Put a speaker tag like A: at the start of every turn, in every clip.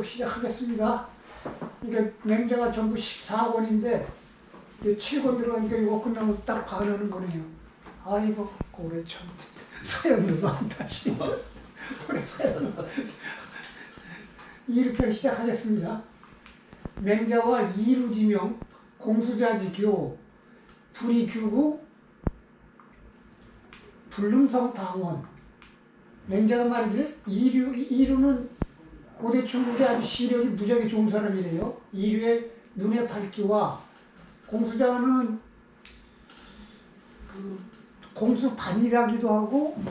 A: 시작하겠습니다. 이게 맹자가 전부 14권인데 7권 들어가니까 이거 끝나면 딱 반하는 거네요. 아이고 고래 참 서연도 많다시. 고래 서연도. 1편 시작하겠습니다. 맹자와 이루지명 공수자지교 불이규구 불능성 방언. 맹자가 말이길 이루는 고대 중국의 아주 시력이 무지하게 좋은 사람이래요. 이류의 눈의 밝기와 공수자는 그 공수반이라기도 하고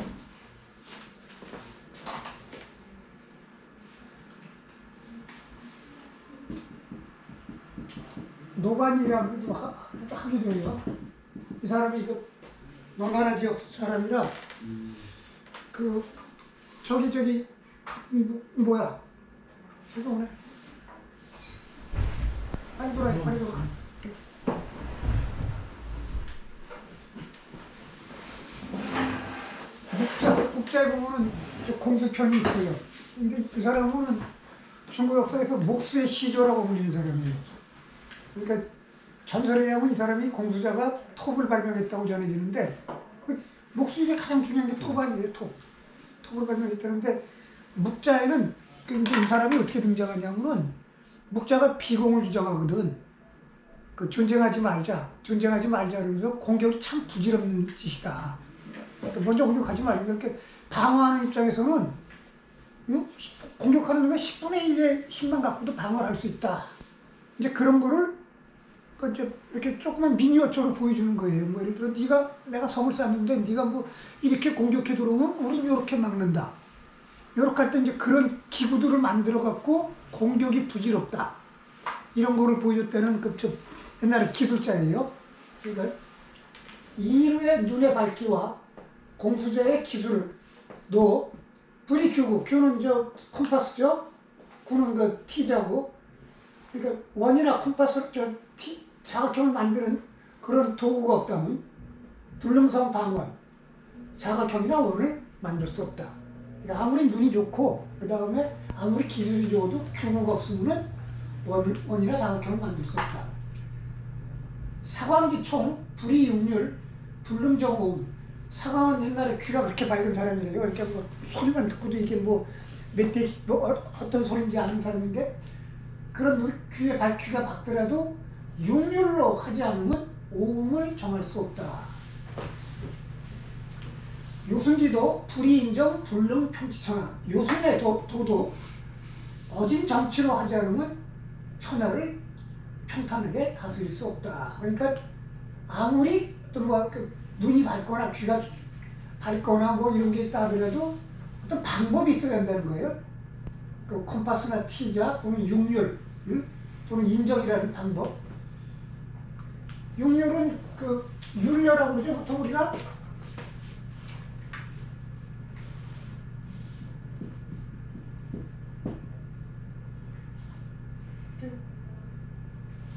A: 노반이라기도 하기도 해요. 이 사람이 그 망가나 지역 사람이라 그 저기 뭐야? 이거 오네. 빨리 돌아. 국자에 보면은 공수편이 있어요. 근데 그 사람은 중국 역사에서 목수의 시조라고 불리는 사람이에요. 그러니까 전설에 의하면 이 사람이 공수자가 톱을 발명했다고 전해지는데 목수에게 가장 중요한 게 톱 아니에요. 톱을 발명했다는데 묵자에는 이 사람이 어떻게 등장하냐면은 묵자가 비공을 주장하거든. 그 전쟁하지 말자 그러면서 공격이 참 부질없는 짓이다. 먼저 공격하지 말고 이렇게 방어하는 입장에서는 공격하는 놈의 10분의 1의 힘만 갖고도 방어를 할 수 있다. 이제 그런 거를 이렇게 조그만 미니어처로 보여주는 거예요. 뭐 예를 들어 내가 성을 쌓는데 네가 뭐 이렇게 공격해 들어오면 우린 이렇게 막는다. 이렇게 할 때 이제 그런 기구들을 만들어 갖고 공격이 부질없다. 이런 거를 보여줬다는 옛날에 기술자예요. 그러니까 이루의 눈의 밝기와 공수자의 기술도 불이규구, 규는 콤파스죠. 구는 그 T자고. 그러니까 원이나 콤파스 사각형을 만드는 그런 도구가 없다면 불능성 방원, 사각형이나 원을 만들 수 없다. 그러니까 아무리 눈이 좋고 그 다음에 아무리 기술이 좋아도 규구가 없으면 원이나 사각형을 만들 수 없다. 사광지총, 불이육률, 불능정오음. 사광은 옛날에 귀가 그렇게 밝은 사람이래요. 이렇게 뭐 소리만 듣고도 이게 어떤 소리인지 아는 사람인데 그런 귀가 밝더라도 육률로 하지 않으면 오음을 정할 수 없다. 요순지도 불이인정 불능 평치천하. 요순의 도도 어진 정치로 하지 않으면 천하를 평탄하게 다스릴 수 없다. 그러니까 아무리 어떤 눈이 밝거나 귀가 밝거나 뭐 이런 게 있다 하더라도 어떤 방법이 있어야 한다는 거예요. 그 콤파스나 T자 또는 육률 또는 인정이라는 방법. 육률은 율려라고 그러죠. 보통 우리가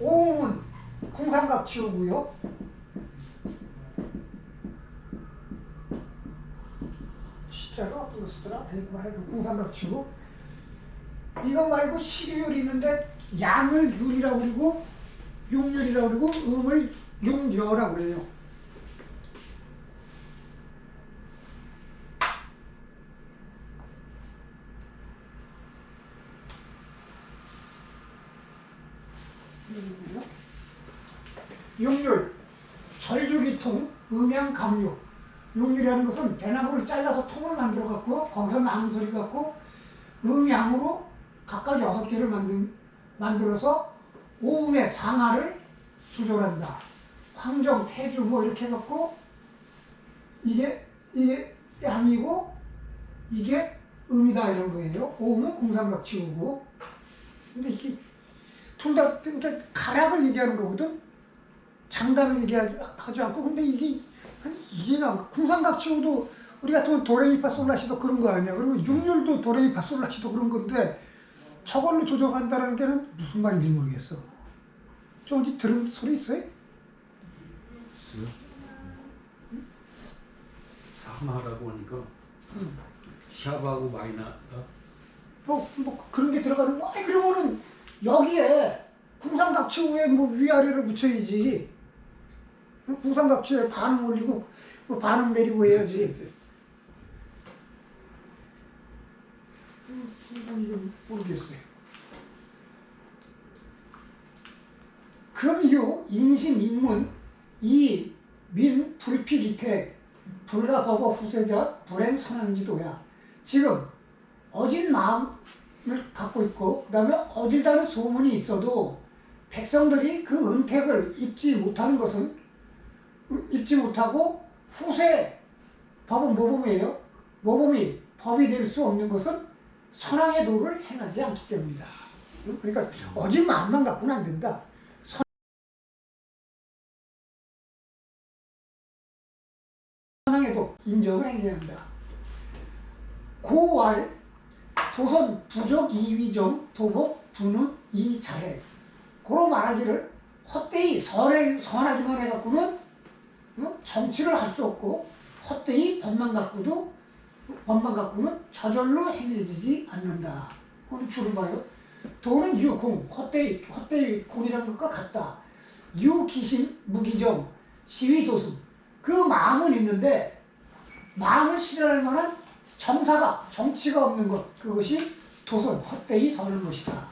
A: 오음은 궁상각치우고요. 시자가 어떤 거 쓰더라? 궁상각치우. 이거 말고 12율이 있는데 양을 율이라고 그러고 육률이라고 그러고 음을 육여라고 그래요. 육률, 절주기통, 음양감육. 육률이라는 것은 대나무를 잘라서 통을 만들어 갖고 거기서 나는 소리 갖고 음양으로 각각 6개를 만들어서 오음의 상하를 조절한다. 황정, 태주 뭐 이렇게 해갖고 이게 양이고 이게 음이다 이런 거예요. 오음은 궁상각치우고. 근데 이게 둘 다 그러니까 가락을 얘기하는 거거든. 장단을 얘기하지 않고. 근데 이게 궁상각치우도 우리 같으면 도레미파솔라시도 그런 거 아니야. 그리고 육률도 도레미파솔라시도 그런 건데 저걸로 조정한다는 게 무슨 말인지 모르겠어. 좀 어디 들은 소리 있어요?
B: 있어요? 사마라고 하니까 샵하고 마이너가
A: 뭐 그런 게 들어가는 거. 아니 그러면은 여기에 궁상각치후에 뭐 위아래를 붙여야지. 궁상각치후에 반응 올리고 뭐 반응 내리고 해야지. 이건 모르겠어요. 금유, 인심, 인문, 이, 민, 불필, 이택, 불가법어 후세자, 불행, 선왕지도야. 지금 어진 마음을 갖고 있고 그 다음에 어질다는 소문이 있어도 백성들이 그 은택을 입지 못하는 것은 입지 못하고 후세 법은 모범이에요. 모범이 법이 될 수 없는 것은 선왕의 도를 행하지 않기 때문이다. 그러니까 어진 마음만 갖고는 안 된다. 선왕의 도 인정을 행해야 한다. 고왈 도선 부족 이위정 도복 부는 이자해. 고로 말하기를 헛되이 선하기만 해갖고는 정치를 할 수 없고 헛되이 법만 갖고는 저절로 행해지지 않는다. 오늘 줄을 봐요. 도는 유공, 헛되이 공이라는 것과 같다. 유기심, 무기정, 시위도승. 그 마음은 있는데 마음을 실현할 만한 정치가 없는 것. 그것이 도선, 헛되이 서는 것이다.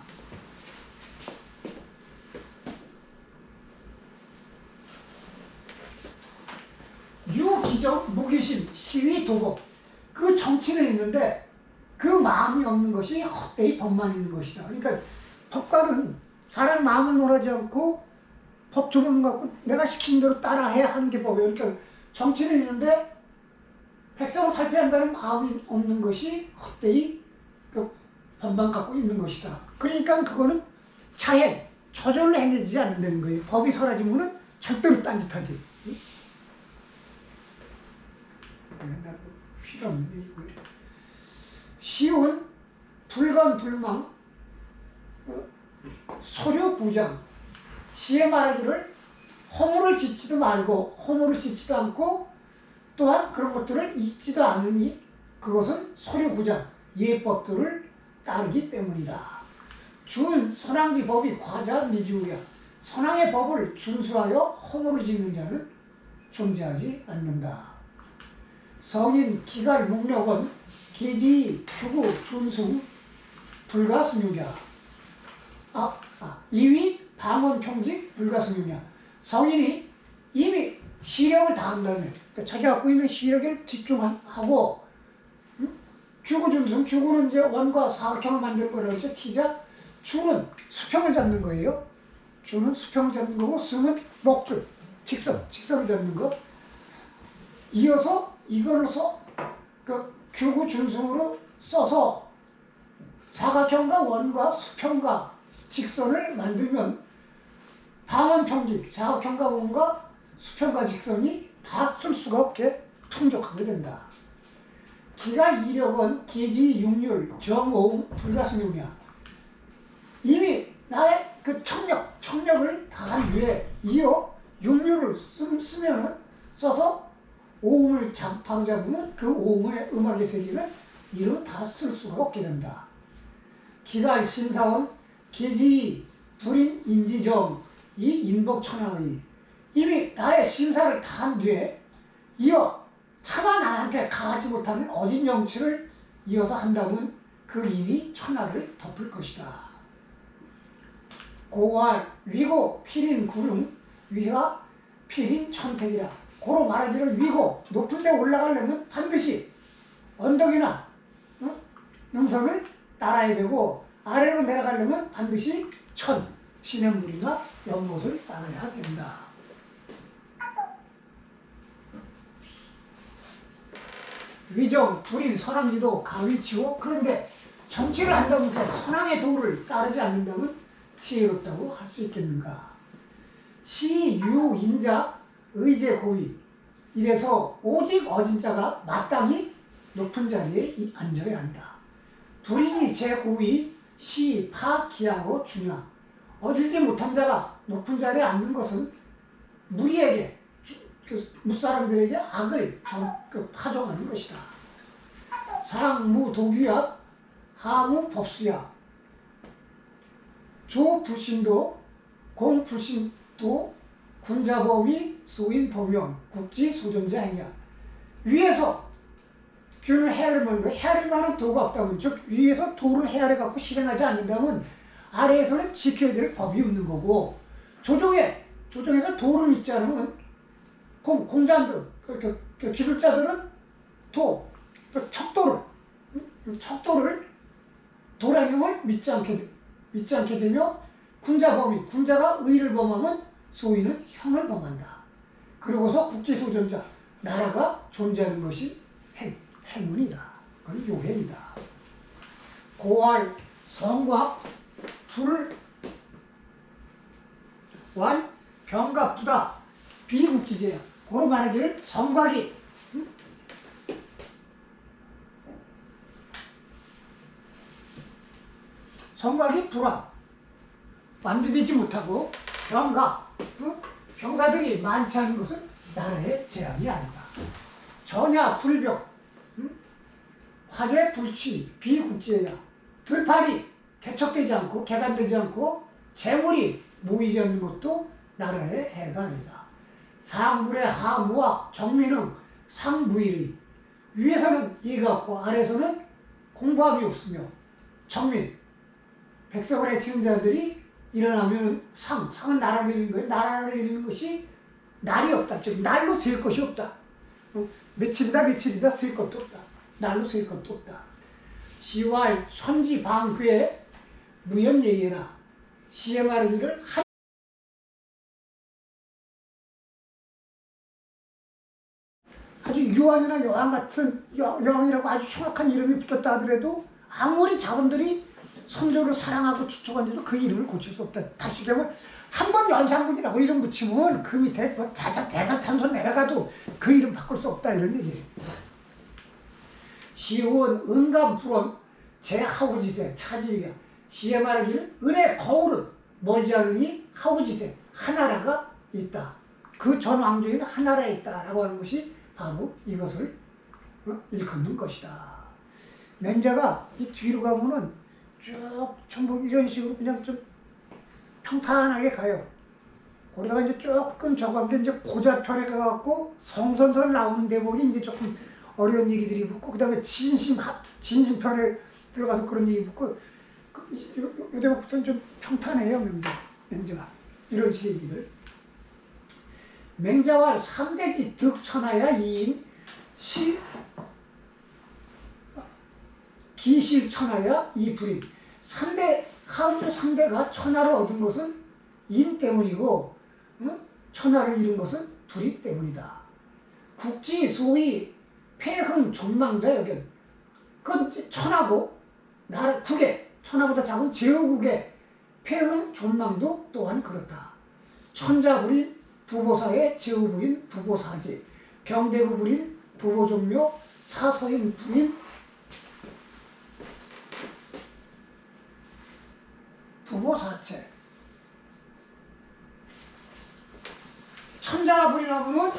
A: 유기정, 무기심, 시위, 도법. 그 정치는 있는데 그 마음이 없는 것이 헛되이 법만 있는 것이다. 그러니까 법과는 사람 마음을 논하지 않고 법 조문 갖고 내가 시킨 대로 따라해야 하는 게 법이에요. 그러니까 정치는 있는데 백성을 살펴야 한다는 마음이 없는 것이 헛되이 그 법만 갖고 있는 것이다. 그러니까 그거는 자행, 저절로 행해지지 않는다는 거예요. 법이 사라지면은 절대로 딴짓하지. 필요 없는 얘기고요. 시온, 불간불망, 소료구장. 시에 말하기를 허물을 짓지도 말고 허물을 짓지도 않고 또한 그런 것들을 잊지도 않으니 그것은 소료구장, 예법들을 따르기 때문이다. 준, 선왕지 법이 과자 미주야. 선왕의 법을 준수하여 허물을 짓는 자는 존재하지 않는다. 성인, 기갈, 목력원, 계지, 규구, 준승, 불가승유야. 이위, 방언, 평직, 불가승유야. 성인이 이미 시력을 다한 다음에 그러니까 자기 갖고 있는 시력에 집중하고 규구, 준승, 규구는 이제 원과 사각형을 만드는 거라고 그러죠. 티자, 주는 수평을 잡는 거예요. 주는 수평을 잡는 거고 승은 목줄, 직선을 잡는 거. 이어서 이걸로서 그 규구 준승으로 써서 사각형과 원과 수평과 직선을 만들면 방언 평직, 사각형과 원과 수평과 직선이 다 쓸 수가 없게 풍족하게 된다. 기갈 이력은 계지 육률 정오음 불가승유냐. 이미 나의 그 청력을 다한 뒤에 이어 육률을 써서 오음을 바로 잡으면 그 오음의 음악의 세계를 이로 다 쓸 수가 없게 된다. 기갈 신사원 계지 불인 인지정 이 인복천하의. 이미 나의 심사를 다 한 뒤에 이어 차마 나한테 가하지 못하는 어진 정치를 이어서 한다면 그 인이 천하를 덮을 것이다. 고활 위고 필인 구름 위가 필인 천택이라. 고로 말하기를 위고 높은 데 올라가려면 반드시 언덕이나 능선을 따라야 되고 아래로 내려가려면 반드시 시냇물이나 연못을 따라야 된다. 위정, 불인, 선왕지도, 가위치호. 그런데 정치를 한다면서 선왕의 도를 따르지 않는다면 지혜롭다고 할 수 있겠는가. 시, 유, 인자, 의제, 고위. 이래서 오직 어진 자가 마땅히 높은 자리에 앉아야 한다. 불인이 제고위, 시, 파, 기하고 중요. 얻지 못한 자가 높은 자리에 앉는 것은 무리에게, 무사람들에게 악을 파종하는 것이다. 상, 무, 도귀합, 하무 법수야. 조 불신도 공 불신도 군자범위 소인 범용 국지 소존자 행위야. 위에서 균을 헤아리면 헤아릴 만한 도가 없다면, 즉 위에서 도를 헤아려 갖고 실행하지 않는다면 아래에서는 지켜야 될 법이 없는 거고, 조정에서 도를 믿지 않으면 공자들 그 기술자들은 척도를 도량형을 믿지 않게 되며, 군자가 의를 범하면 소인은 형을 범한다. 그러고서 국지소존자, 나라가 존재하는 것이 행운이다. 그건 요행이다. 고활, 성곽, 불, 완, 병과 부다, 비국지제야. 고로 말하기를 성곽이 불안, 완비되지 못하고, 병사들이 많지 않은 것은 나라의 재앙이 아니다. 전야 불벽, 화재 불치, 비국지야. 들판이 개척되지 않고 개간되지 않고 재물이 모이지 않는 것도 나라의 해가 아니다. 상불의 하무와 정민은 상무일이. 위에서는 이가 없고 아래에서는 공부함이 없으며, 정민, 백성을 해치는 자들이 일어나면 상은 나라를 잃는 거예요. 나라를 잃는 것이 날이 없다. 즉 날로 셀 것이 없다. 며칠이다 셀 것도 없다. 날로 셀 것도 없다. 시왈 선지방괴 무연예예나. 시에 말하기를 아주 유한이나 여왕 같은 여왕이라고 아주 흉악한 이름이 붙었다 하더라도 아무리 자본들이 선조를 사랑하고 추척한데도 그 이름을 고칠 수 없다. 다시 되면 한 번 연산군이라고 이름 붙이면 그 밑에 뭐 대사탄소 내려가도 그 이름 바꿀 수 없다, 이런 얘기예요. 시원 은감불원 제하우지세 차지위야. 시에 말하기를 은의 거울은 멀지 않으니 하우지세, 하나라가 있다. 그 전 왕조에는 하나라에 있다라고 하는 것이 바로 이것을 일컫는 것이다. 맹자가 이 뒤로 가면은 쭉 전부 이런 식으로 그냥 좀 평탄하게 가요. 그러다가 이제 조금 저간 게 이제 고자편에 가갖고 성선설 나오는 대목이 이제 조금 어려운 얘기들이 붙고, 그 다음에 진심편에 들어가서 그런 얘기 붙고, 요 대목부터는 좀 평탄해요, 맹자가. 이런 식 얘기들. 맹자왈 3대지 득천하야 이인 기실천하야 이불임. 하우주 3대가 천하를 얻은 것은 인 때문이고, 천하를 잃은 것은 불이 때문이다. 국지 소위 폐흥 존망자 여견. 그건 천하고 나라 국의, 천하보다 작은 제후국의 폐흥 존망도 또한 그렇다. 천자불인 부보사의 제후부인 부보사지, 경대부불인 부보종묘, 사서인 불인 부보사체. 천자가 불이라고는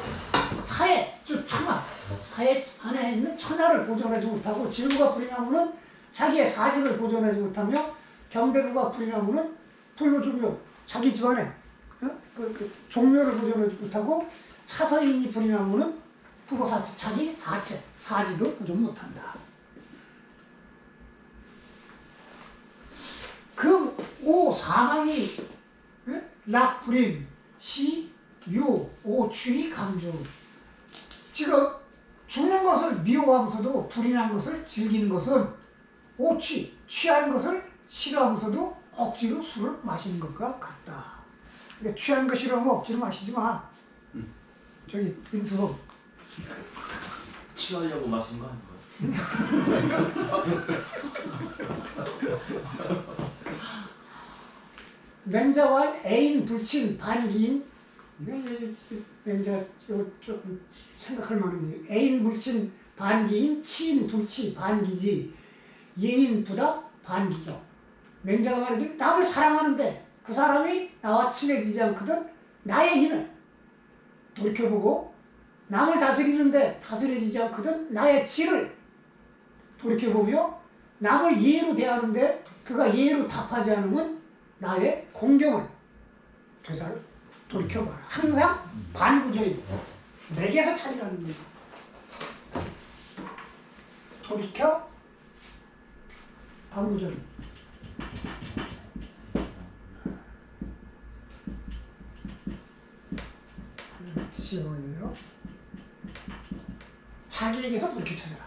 A: 사회, 즉 천하, 사회 안에 있는 천하를 보존하지 못하고, 제후가 불이라고는 자기의 사직을 보존하지 못하며, 경대부가 불이라고는 불보종묘, 자기 집안에 그 종묘를 보존하지 못하고, 사서인이 불이라고는 부보사체, 자기 사체, 사지도 보존 못한다. 그 오 사망이 낙불임 시 유 오취 강주. 지금 죽는 것을 미워하면서도 불인한 것을 즐기는 것은 오취, 취하는 것을 싫어하면서도 억지로 술을 마시는 것과 같다. 그러니까 취하는 거 싫어하면 억지로 마시지 마. 저기 인수범.
C: 취하려고 마신 거 아닌가요?
A: 맹자왈 애인 불친 반기인. 맹자 조금 생각할 만한 얘기. 애인 불친 반기인, 치인 불치 반기지, 예인 부다 반기죠. 맹자가 말하기를 남을 사랑하는데 그 사람이 나와 친해지지 않거든 나의 인을 돌이켜보고, 남을 다스리는데 다스려지지 않거든 나의 치를 돌이켜보며, 남을 예로 대하는데 그가 예로 답하지 않으면 나의 공경을 대사를 돌이켜봐라. 항상 반구조인 내게서 차지하는 거야. 돌이켜 반구조인. 쉬워요. 자기에게서 돌이켜 찾아라.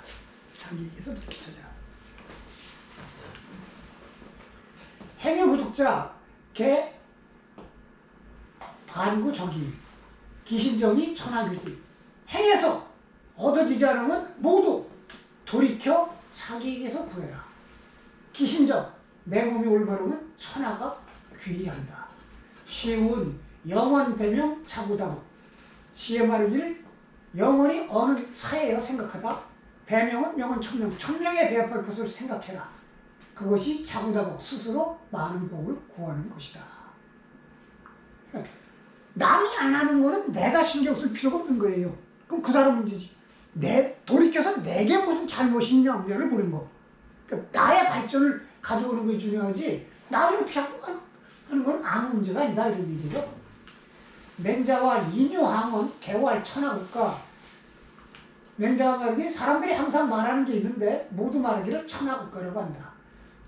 A: 자기에게서 돌이켜 찾아라. 행위 부득자 개 반구적이 기신정이 천하귀지. 행해서 얻어지지 않으면 모두 돌이켜 자기에게서 구해라. 기신정 내 몸이 올바르면 천하가 귀의한다. 쉬운 영원 배명 자구다고. 시에 말하기를 영원이 어느 사회여 생각하다. 배명은 명은 천명. 천명에 배합할 것을 생각해라. 그것이 자구다고 스스로 많은 복을 구하는 것이다. 남이 안 하는 거는 내가 신경 쓸 필요가 없는 거예요. 그럼 그 사람 문제지. 돌이켜서 내게 무슨 잘못이 있냐 없냐를 보는 거. 그러니까 나의 발전을 가져오는 게 중요하지 나를 어떻게 하는 건 아무 문제가 아니다 이런 얘기예요. 맹자와 인유항은 개활 천하국가. 맹자가 말하기를 사람들이 항상 말하는 게 있는데 모두 말하기를 천하국가라고 한다.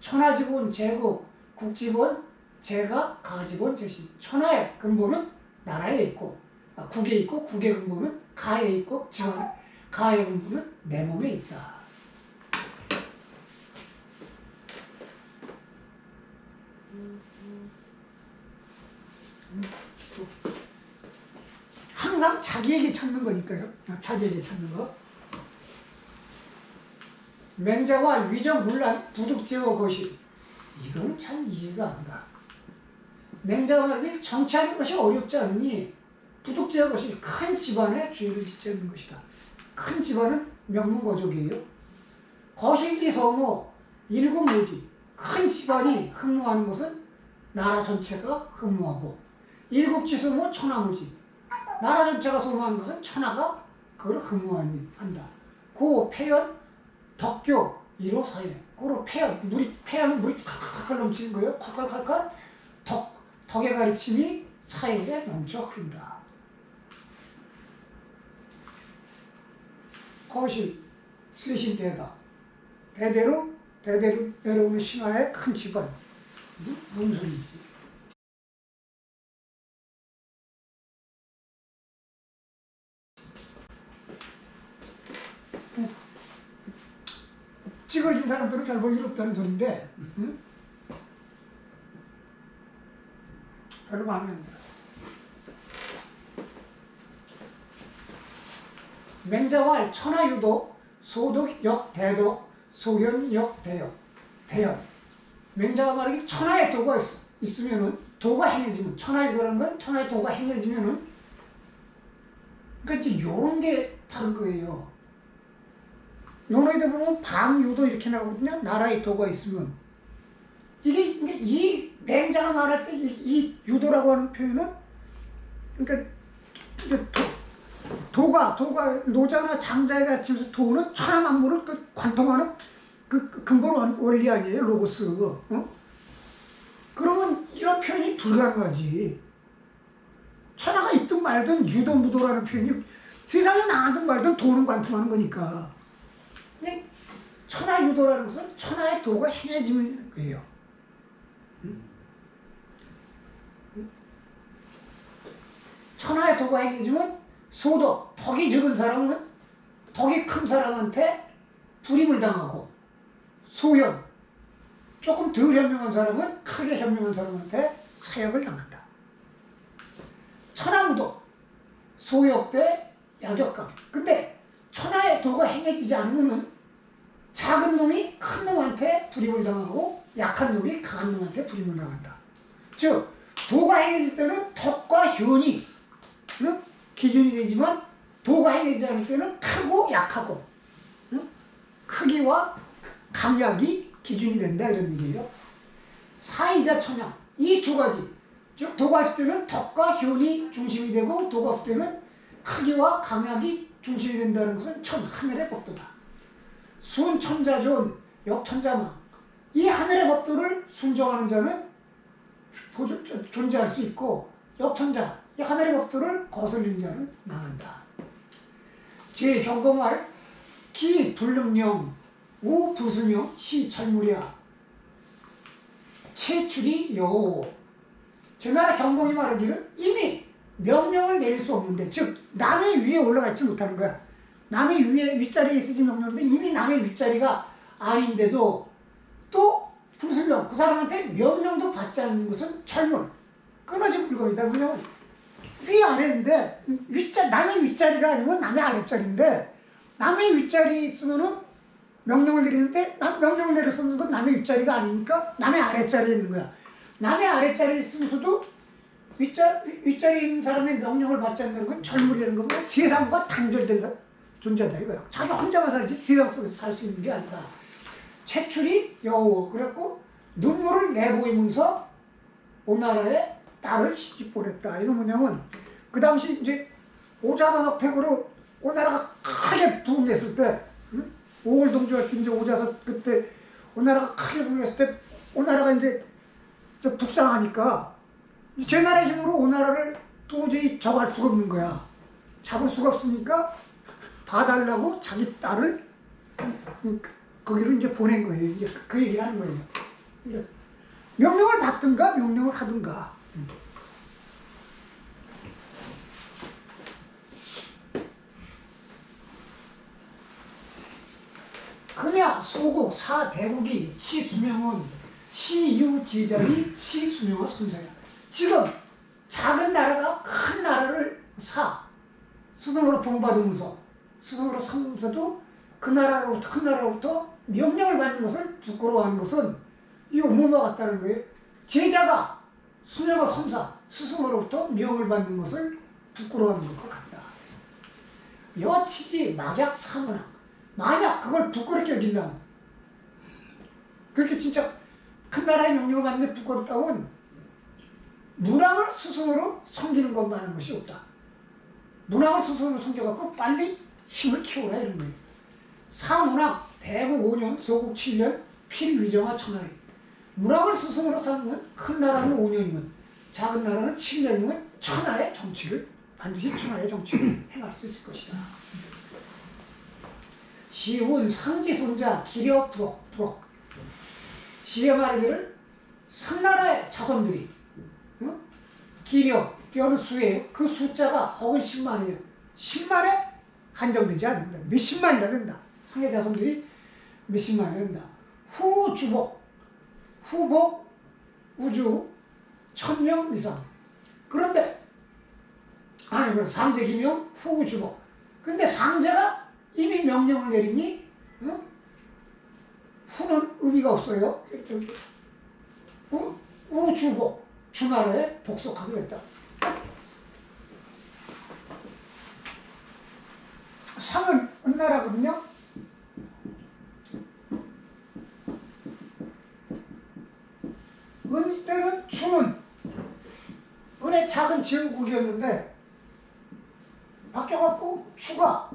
A: 천하지본 제국, 국지본 제가, 가지본 제시. 천하의 근본은 나라에 있고 국에 있고 국의 근본은 가에 있고 가의 근본은 내 몸에 있다. 항상 자기에게 찾는 거니까요. 자기에게 찾는 거. 맹자와 위정문란 부득제어 것이. 이거는 참 이해가 안 가. 맹자가 말하기를 정치하는 것이 어렵지 않으니 부득제어 것이 큰 집안에 죄를 짓지 않는 것이다. 큰 집안은 명문거족이에요. 거실지성모 일국무지. 큰 집안이 흠모하는 것은 나라 전체가 흠모하고, 일국지성모 천하무지. 나라 전체가 소모하는 것은 천하가 그걸 흠모한다. 고 폐연 덕교 1호 사회. 고로 폐연, 폐연은 물이 칼칼칼 넘치는 거예요. 칼칼칼칼 덕의 가르침이 사회에 넘쳐 흐른다. 거실 세신대가 대대로 내려오는 신화의 큰 집안. 무슨 소리지? 찌그러진 사람들은 별 볼 일 없다는 소리인데, 응? 별로 마음에 안 들어. 맹자와 천하유도, 소득역 대도, 소현역 대연. 맹자가 말하기 천하의 도가 있으면은, 도가 행해지면, 천하유도라는 건 천하의 도가 행해지면은, 그러니까 이제 요런 게 다른 거예요. 논어에도 보면 방유도 이렇게 나오거든요. 나라의 도가 있으면. 이게 이 맹자가 말할 때 이 유도라고 하는 표현은, 그러니까 도가 노자나 장자에 가르치면서 도는 천하 만물을 관통하는 그 근본 원리 아니에요. 로고스. 어? 그러면 이런 표현이 불가능하지. 천하가 있든 말든 유도무도라는 표현이 세상에 나가든 말든 도는 관통하는 거니까. 근데 천하유도라는 것은 천하의 도가 행해지면 되는 거예요. 천하의 도가 행해지면 소덕, 덕이 적은 사람은 덕이 큰 사람한테 불임을 당하고, 소현, 조금 덜 현명한 사람은 크게 현명한 사람한테 사역을 당한다. 천하무도, 소역대, 야격감. 근데 천하의 도가 행해지지 않으면 작은 놈이 큰 놈한테 불임을 당하고 약한 놈이 강한 놈한테 불임을 당한다. 즉 도가 행해질 때는 덕과 현이 기준이 되지만, 도가 행해지지 않을 때는 크고 약하고 크기와 강약이 기준이 된다 이런 얘기예요. 사이자 천양, 이 두 가지, 즉 도가 있을 때는 덕과 현이 중심이 되고, 도가 없을 때는 크기와 강약이 중심이 된다는 것은 하늘의 법도다. 순천자존 역천자망. 이 하늘의 법도를 순종하는 자는 존재할 수 있고, 역천자, 이 하늘의 법도를 거슬리는 자는 망한다. 제 경공할 기 불능령 우 부수명 시 철무랴 채출이 여호. 제 나라 경공이 말하기를 이미 명령을 내릴 수 없는데, 즉 남의 위에 올라가 있지 못하는 거야. 남의 위에 윗자리에 있으지 명령인데 이미 남의 윗자리가 아닌데도 또 부수명, 그 사람한테 명령도 받지 않는 것은 철물, 끊어진 물건이다. 왜냐면 위아래인데 남의 윗자리가 아니면 남의 아랫자리인데, 남의 윗자리에 있으면은 명령을 내리는데 명령을 내릴 수 없는 건 남의 윗자리가 아니니까 남의 아랫자리에 있는 거야. 남의 아랫자리에 있으면서도 윗자리에 있는 사람의 명령을 받지 않는 건 철물이라는 건 세상과 단절된 존재다 이거야. 자기 혼자만 살지 세상 속에서 살 수 있는 게 아니다. 채출이 여호. 그래갖고 눈물을 내보이면서 오나라에 딸을 시집보냈다. 이거 뭐냐면 그 당시 이제 오자사덕택으로 오나라가 크게 부흥했을 때, 응? 5월 동주할 때 이제 오자사 그때 오나라가 크게 부흥했을 때 오나라가 이제 북상하니까 제 나라의 힘으로 오나라를 도저히 저할 수가 없는 거야. 잡을 수가 없으니까 봐달라고 자기 딸을 거기로 이제 보낸 거예요. 이제 그 얘기를 하는 거예요. 명령을 받든가 명령을 하든가. 그냐 소국 사대국이 치수명은 시유지자리 치수명의 손사야. 지금 작은 나라가 큰 나라를 스승으로 봉받으면서 스승으로 삼면서도 그 나라로부터 큰 나라로부터 명령을 받는 것을 부끄러워하는 것은 이 오모마 같다는 거예요. 제자가 수명의 섬사 스승으로부터 명을 받는 것을 부끄러워하는 것과 같다. 여치지 막약 사문학. 만약 그걸 부끄럽게 여긴다면, 그렇게 진짜 큰 나라의 명령을 받는데 부끄럽다면 문왕을 스승으로 섬기는 것만한 것이 없다. 문왕을 스승으로 섬겨갖고 빨리 힘을 키워라 이런 거예요. 사문왕 대국 5년 소국 7년 필위정화 천하에. 문왕을 스승으로 삼는 큰 나라는 5년이면 작은 나라는 7년이면 천하의 정치를 반드시 천하의 정치를 행할 수 있을 것이다. 시운 상지손자 기려 부럭. 시에 말하기를 상나라의 자손들이 기려, 뼈는 수예요. 그 숫자가 혹은 10만이에요. 10만에 한정되지 않는다. 몇십만이라 된다. 상의 자손들이 몇십만이라 된다. 후주복, 후복, 우주, 1000명 이상. 그런데 아니 상제기명 후주복. 근데 상제가 이미 명령을 내리니 후는 의미가 없어요. 우주복, 주나라에 복속하게 됐다. 상은 은나라거든요. 은 때는 추는 은의 작은 제후국이었는데 바뀌어갖고 추가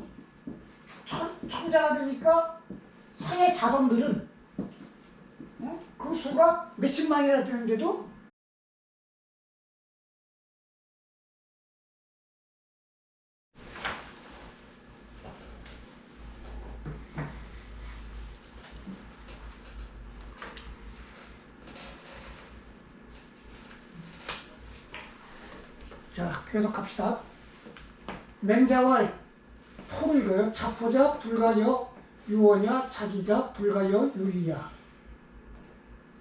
A: 천자가 되니까 상의 자손들은 그 수가 몇십만이나 되는데도 자, 계속 갑시다. 맹자왈 포를 읽어요. 자포자 불가여 유어냐 자기자 불가여 유이야.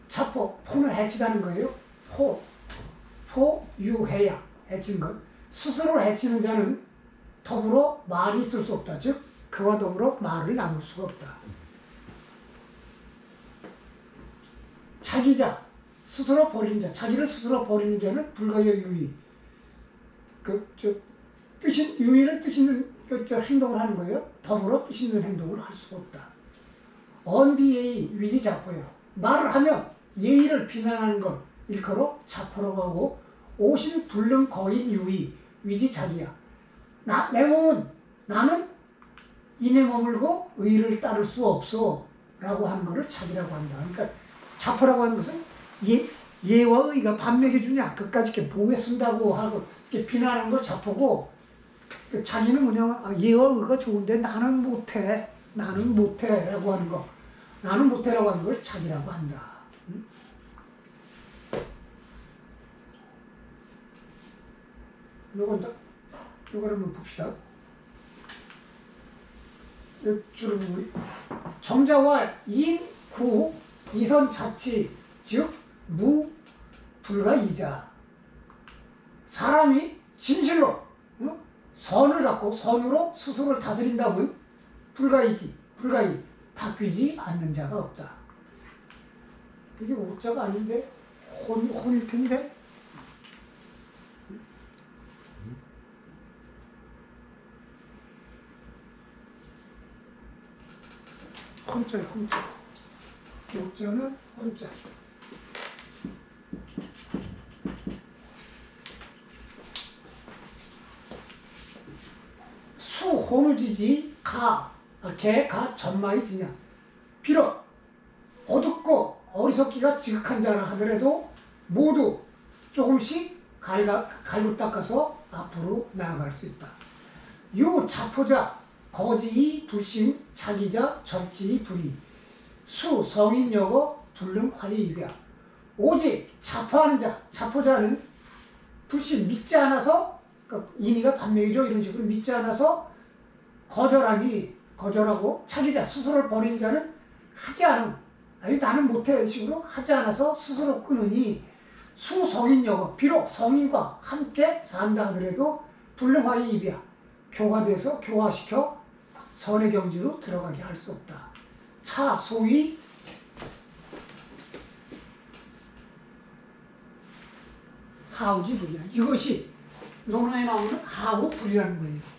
A: 자포, 포는 해치다는 거예요. 포, 유해야. 해친 것. 스스로 해치는 자는 더불어 말이 있을 수 없다. 즉 그와 더불어 말을 나눌 수가 없다. 자기자, 스스로 버리는 자. 자기를 스스로 버리는 자는 불가여 유이. 유의는 뜻 있는 행동을 하는 거예요. 더불어 뜻 있는 행동을 할 수가 없다. 언비예의 위지 자포예요. 말을 하면 예의를 비난하는 걸 일컬어 자포라고 하고, 오신 불능 거인 유의 위지 자기야. 내 몸은 나는 이내 머물고 의를 따를 수 없어. 하는 것을 착이라고 한다. 그러니까 자포라고 하는 것은 예와 의가 반맥해 주냐 끝까지 이렇게 보게 쓴다고 하고 이렇게 비난하는 걸 자포고, 자기는 뭐냐면 예와 의가 좋은데 나는 못해 라고 하는 거, 나는 못해라고 하는 걸 착이라고 한다. 요건 한번 봅시다. 주로 정자왈 인, 구, 이선 자치, 즉 무, 불가 이자. 사람이 진실로 선을 갖고 선으로 스스로를 다스린다면 불가이지, 바뀌지 않는 자가 없다. 이게 오자가 아닌데 혼일 텐데. 혼자야, 혼자. 오자는 혼자. 수 호누지지 가 전마이 지냐. 비록 어둡고 어리석기가 지극한 자라 하더라도 모두 조금씩 갈고 닦아서 앞으로 나아갈 수 있다. 유 자포자 거지이 불신 자기자 절지이 불이 수 성인 여거 불능 화이이랴. 오직 자포하는 자, 자포자는 불신 믿지 않아서, 그러니까 인의가 반명이죠. 이런 식으로 믿지 않아서 거절하고 자기자 스스로를 버리는 자는 하지 않음. 아니 나는 못해 이런 식으로 하지 않아서 스스로 끊으니 수성인 여거 비록 성인과 함께 산다 하더라도 불능화이이랴. 교화돼서 교화시켜 선의 경지로 들어가게 할 수 없다. 차 소위 하우지 불이야. 이것이 논어에 나오는 하우 불이라는 거예요.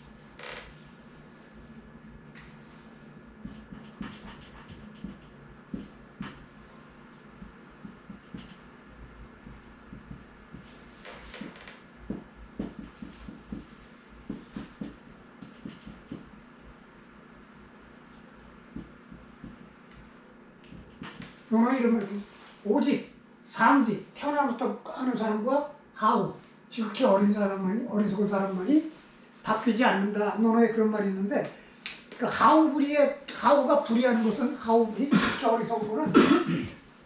A: 논어 이름은 오직 상지 태어나부터 아는 사람과 하우 지극히 어리석은 사람만이 바뀌지 않는다. 논어에 그런 말이 있는데, 그 하우가 불이하는 것은 하우불이 지극히 어리석은 거는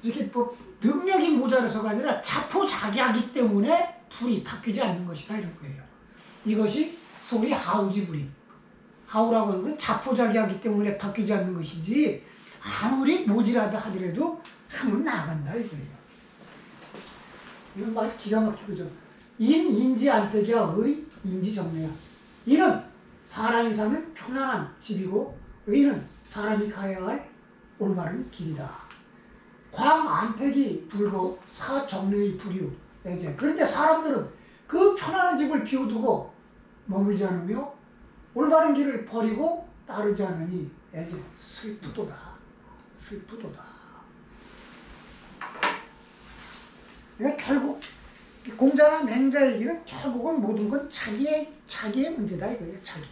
A: 이렇게 뭐 능력이 모자라서가 아니라 자포자기하기 때문에 불이 바뀌지 않는 것이다 이런 거예요. 이것이 소위 하우지불이. 하우라고 하는 건 자포자기하기 때문에 바뀌지 않는 것이지 아무리 모질하다 하더라도 하면 나간다 이거예요. 이건 말 기가 막히거죠. 인지 안되기야 의 인지 정례야. 인은 사람이 사는 편안한 집이고 의는 사람이 가야 할 올바른 길이다. 광 안택이 불거 사 정례의 불이요. 그런데 사람들은 그 편안한 집을 비워두고 머물지 않으며 올바른 길을 버리고 따르지 않으니 슬프도다. 그러니까 결국 공자나 맹자 얘기는 결국은 모든 건 자기의 문제다 이거예요. 자기.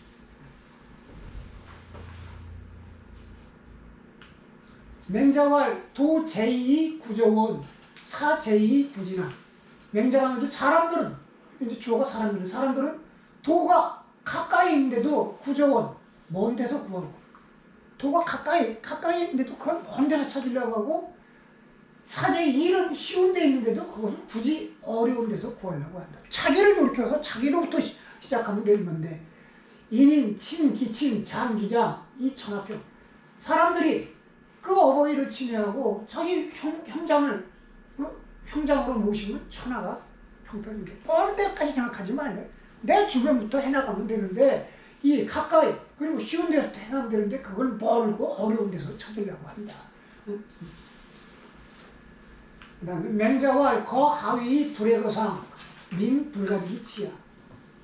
A: 맹자왈 도 제2 구조원 사 제2 부진한. 맹자가 하면 사람들은 이제 주어가 사람들은 도가 가까이 있는데도 구조원 먼 데서 구하고, 도가 가까이 있는데도 그건 먼 데서 찾으려고 하고, 사제의 일은 쉬운 데 있는데도 그것을 굳이 어려운 데서 구하려고 한다. 자기를 돌이켜서 자기로부터 시작하면 되는 건데, 인인, 친, 기친, 장, 기장, 이 천하평. 사람들이 그 어버이를 친애하고 자기 형장을 형장으로 모시면 천하가 평탄인 게, 어느 데까지 생각하지 말아요. 내 주변부터 해나가면 되는데, 이 가까이 그리고 쉬운 데서 해나가면 되는데 그걸 멀고 어려운 데서 찾으려고 한다. 그 다음에 맹자와 거 하위 불의 거상 민 불가기 치야.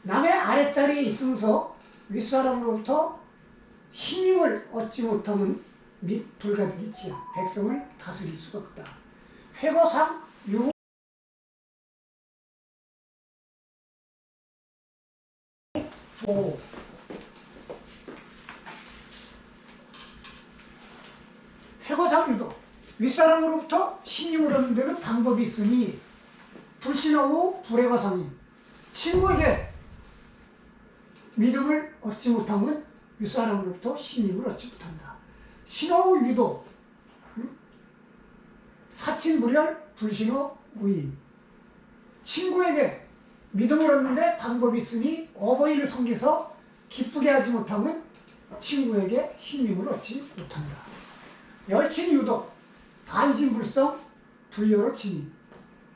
A: 남의 아랫자리에 있으면서 윗사람으로부터 힘을 얻지 못하면 및 불가득이 치야. 백성을 다스릴 수가 없다. 회거상 유 회거상 유도. 윗사람으로부터 신임을 얻는 데는 방법이 있으니 불신하고 불회거상이. 친구에게 믿음을 얻지 못하면 윗사람으로부터 신임을 얻지 못한다. 신호 유도. 사친불열 불신호 우인. 친구에게 믿음을 얻는데 방법이 있으니 어버이를 섬겨서 기쁘게 하지 못하면 친구에게 신임을 얻지 못한다. 열친유도. 반신불성 불여로 친임.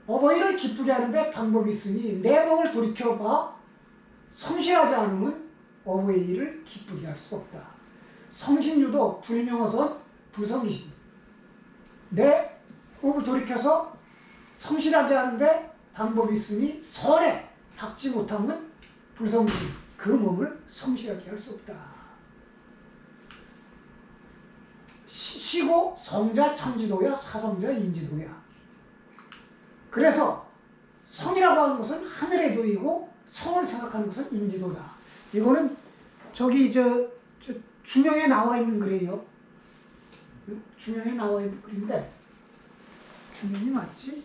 A: 어버이를 기쁘게 하는데 방법이 있으니 내 몸을 돌이켜봐 성실하지 않으면 어버이를 기쁘게 할 수 없다. 성신유도 불명어선 불성기신. 내 몸을 돌이켜서 성실하게 하는데 방법이 있으니 선에 닿지 못하면 불성기신. 그 몸을 성실하게 할 수 없다. 시고 성자 천지도야 사성자 인지도야. 그래서 성이라고 하는 것은 하늘의 도이고 성을 생각하는 것은 인지도다. 이거는 저기 저 중형에 나와 있는 글이에요. 중형에 나와 있는 글인데 중형이 맞지?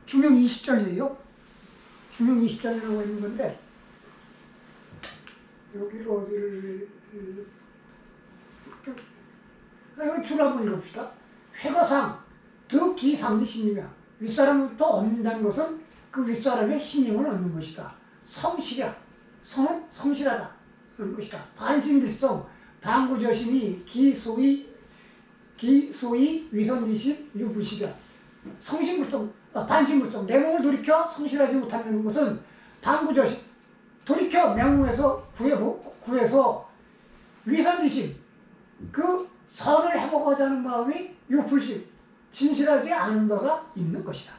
A: 중형 20장이에요. 중형 20장에 나와 있는 건데 여기를 어디를 여기 줄 한번 읽읍시다. 회거상 득기 상지신이며 윗사람부터 얻는다는 것은 그 윗사람의 신임을 얻는 것이다. 성실이야. 성은 성실하다 하는 것이다. 반신불성 방구저신이 기소위 위선지신 유불식이야. 성신불성 반신불성 내 몸을 돌이켜 성실하지 못한다는 것은 방구저신 돌이켜 명문에서 구해서 위선지신 그 선을 해보고자 하는 마음이 유불식 진실하지 않은 바가 있는 것이다.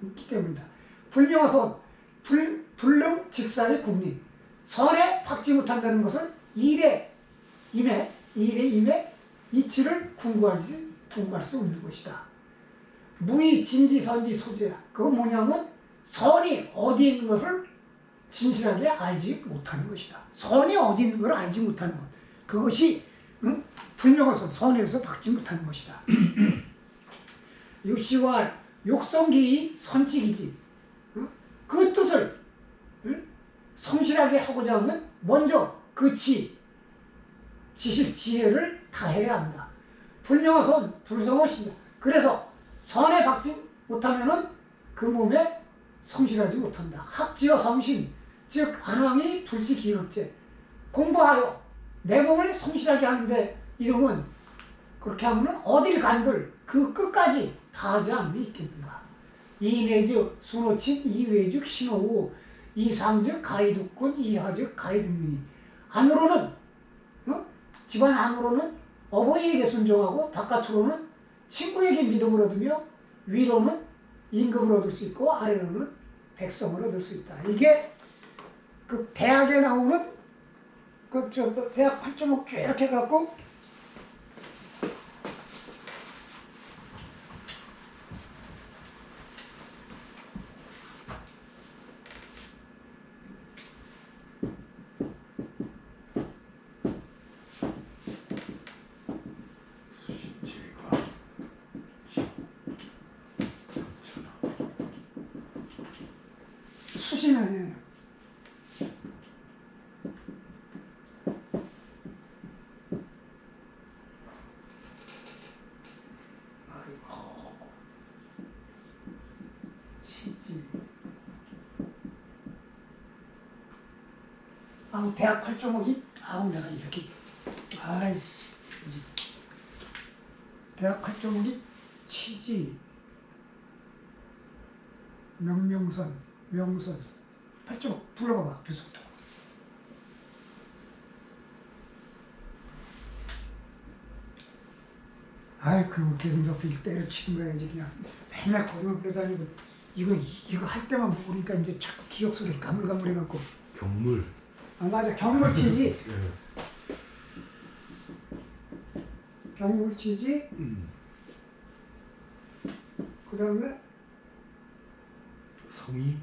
A: 있기 때문이다. 불명어선 불능 직사의 국리. 선에 박지 못한다는 것은 일에 임해 이치를 궁구할 수 없는 것이다. 무의 진지 선지 소재야. 그건 뭐냐면 선이 어디 있는 것을 진실하게 알지 못하는 것이다. 선이 어디 있는 것을 알지 못하는 것. 그것이 불명어선 선에서 박지 못하는 것이다. 육시왈 욕성기의 선칙이지. 그 뜻을 성실하게 하고자 하면 먼저 그 지식 지혜를 다해야 한다. 불명어선 불성어신다. 그래서 선에 박지 못하면은 그 몸에 성실하지 못한다. 학지어 성신 즉 안왕이 불시기극제. 공부하여 내 몸을 성실하게 하는데 이름은 그렇게 하면 어딜 간들 그 끝까지 다 하지 않으면 있겠는가. 이내즉 순호칙 이외즉 신호우 이상즉 가이득군 이하즉 가이득민이. 안으로는 집안 안으로는 어버이에게 순종하고 바깥으로는 친구에게 믿음을 얻으며 위로는 임금을 얻을 수 있고 아래로는 백성을 얻을 수 있다. 이게 그 대학에 나오는 대학 8.5 쭉 해갖고 수신하네. 치지. 대학 8.5기 내가 이렇게 아이씨 대학 8.5기 치지 명선 8.5 불러봐봐 앞에서부터. 그럼 계승석필 때려치는 거야지. 그냥 맨날 거기만 불러다니고 이거 할 때만 모르니까 이제 자꾸 기억 속에 가물가물해갖고.
B: 경물.
A: 맞아, 경물치지.
B: 네.
A: 경물치지. 그 다음에
B: 성의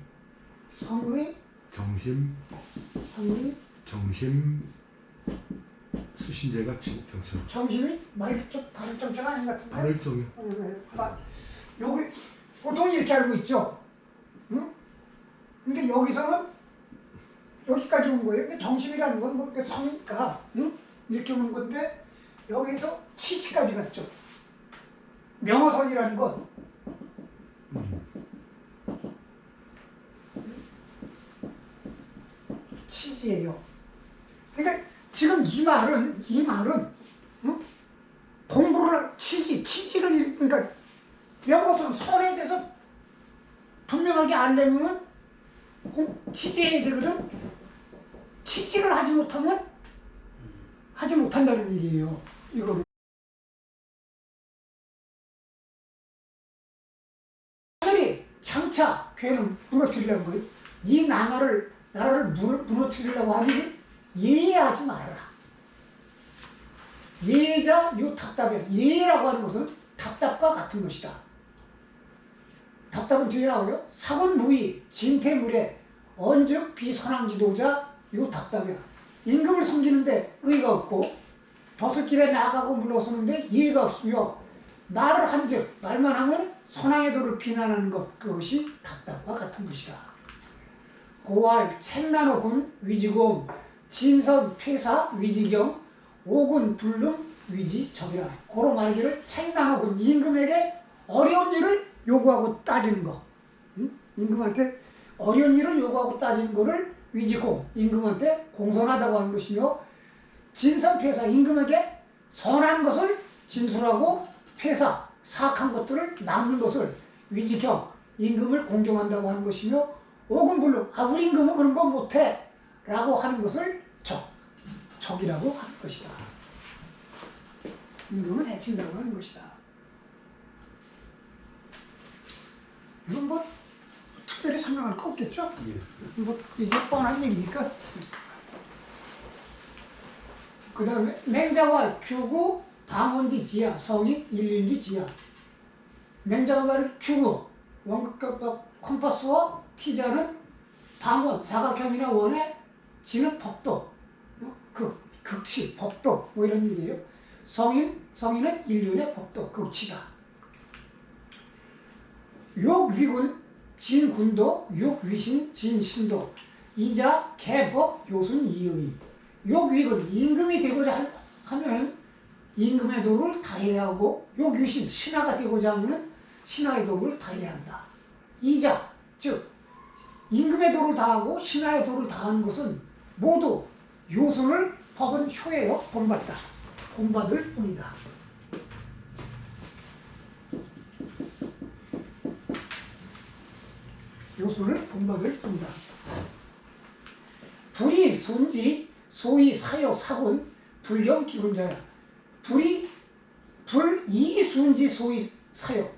A: 성의
B: 정심
A: 성의
B: 정심 수신제가 정청.
A: 정심이 말좀 다른 정체가 아닌 것 같은데.
B: 발을정이.
A: 여기 보통 이렇게 알고 있죠. 응? 근데 여기서는 여기까지 온 거예요. 근데 정심이라는 건 뭐 성이니까, 응? 이렇게 온 건데 여기서 치지까지 갔죠. 명어성이라는 건 치지예요. 그러니까 지금 이 말은 응? 공부를 치지를 그러니까 명어성 선에 대해서 분명하게 알려면 치지해야 되거든. 치지를 하지 못하면 하지 못한다는 얘기예요. 이거를. 하늘이 장차 걔는 무너뜨리려는 거예요. 네 나라를 무너뜨리려고 하니 예하지 말아라. 예자 요 답답이야. 예라고 하는 것은 답답과 같은 것이다. 답답은 뒤에 나와요. 사본무의 진퇴물에 언즉 비선왕지도자 요 답답이야. 임금을 섬기는데 의가 없고 버섯길에 나가고 물러서는데 예의가 없으며 말을 한즉 말만 하면 선왕의 도를 비난하는 것 그것이 답답과 같은 것이다. 고활 책나노군 위지공 진선 폐사 위지경 오군 불능 위지적이라. 고로 말기를 책나노군 임금에게 어려운 일을 요구하고 따지는 거. 응? 임금한테 어려운 일을 요구하고 따지는 거를 위지공 임금한테 공손하다고 하는 것이며 진선 폐사 임금에게 선한 것을 진술하고 폐사 사악한 것들을 막는 것을 위지경 임금을 공경한다고 하는 것이며 오군불능 우리 임금은 그런 거 못해 라고 하는 것을 적이라고 하는 것이다. 임금을 해친다고 하는 것이다. 이건 뭐 특별히 설명할 거 없겠죠?
B: 예.
A: 뭐 이게 뻔한 얘기니까. 그 다음에 맹자왈 규구 방언지 지야 성인 일륜지 지야. 맹자가 말을 규구 원극과 컴파스와 T자는 방언 사각형이나 원의 지는 법도 극치 법도 뭐 이런 얘기예요. 성인은 일륜의 법도 극치다. 욕위군 진군도 욕위신 진신도 이자 개법 요순 이의. 욕위군 임금이 되고자 하면 임금의 도를 다해야 하고 욕위신 신하가 되고자 하면 신하의 도를 다해야 한다. 이자 즉 임금의 도를 다하고 신하의 도를 다하는 것은 모두 요순을 법은 효예요. 본받다. 본받을 뿐이다. 요순을 본받을 뿐이다. 불이 순지 소위 사요 사군 불경 기군자야. 불이 순지 소위 사요.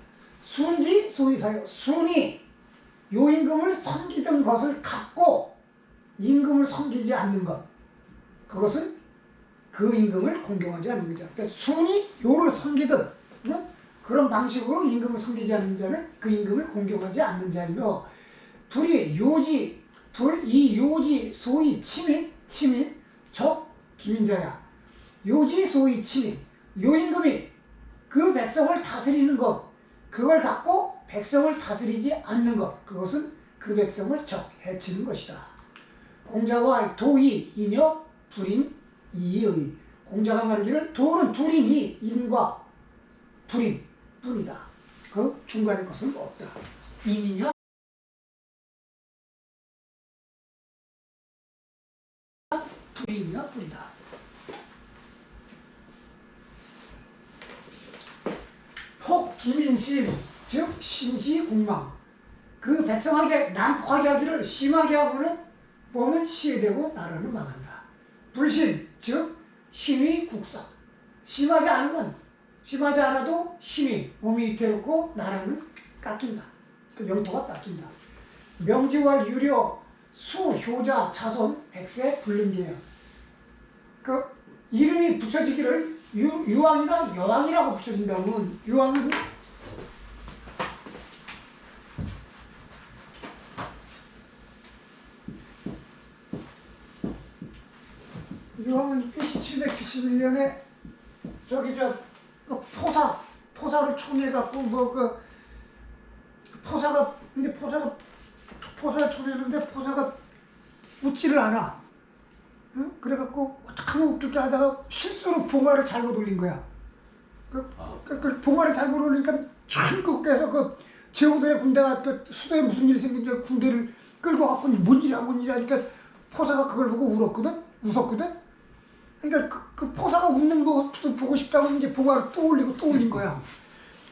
A: 순지 소위 사요. 순이 요 임금을 섬기던 것을 갖고 임금을 섬기지 않는 것. 그것은 그 임금을 공경하지 않는 거죠. 그러니까 순이 요를 섬기든 그런 방식으로 임금을 섬기지 않는 자는 그 임금을 공경하지 않는 자이며 불이 요지 소위 치민 적 기민자야. 요지 소위 치민 요 임금이 그 백성을 다스리는 것 그걸 갖고 백성을 다스리지 않는 것 그것은 그 백성을 해치는 것이다. 공자와 도의 인여 불인 이의. 공자가 말하기를 도는 둘이니 인과 불인 뿐이다. 그 중간의 것은 없다. 인이냐 불이냐 불이다. 혹 기민심 즉 신시국망 그 백성에게 난폭하게 하기를 심하게 하고는 몸은 시해되고 나라는 망한다. 불신 즉 심히 국사 심하지 않아도 심히 몸이 위태롭고 나라는 깎인다. 그 영토가 깎인다. 명지와 유려 수효자 자손 백세 불능계야. 그 이름이 붙여지기를 유왕이나 여왕이라고 붙여진다면 유왕은 유황은 BC 771년에 저기 그 포사를 총해갖고 뭐 그 포사가 총했는데 포사가 웃지를 않아. 응? 그래갖고 어떡하면 웃길게 하다가 실수로 봉화를 잘못 올린 거야. 그 봉화를 잘못 올리니까 참 그께서 그 제후들의 군대가 그 수도에 무슨 일이 생긴지 군대를 끌고 갖고 뭔 일이야 하니까 포사가 그걸 보고 웃었거든. 그러니까 그 포사가 웃는 거 보고 싶다고 이제 봉화를 또 올린 거야.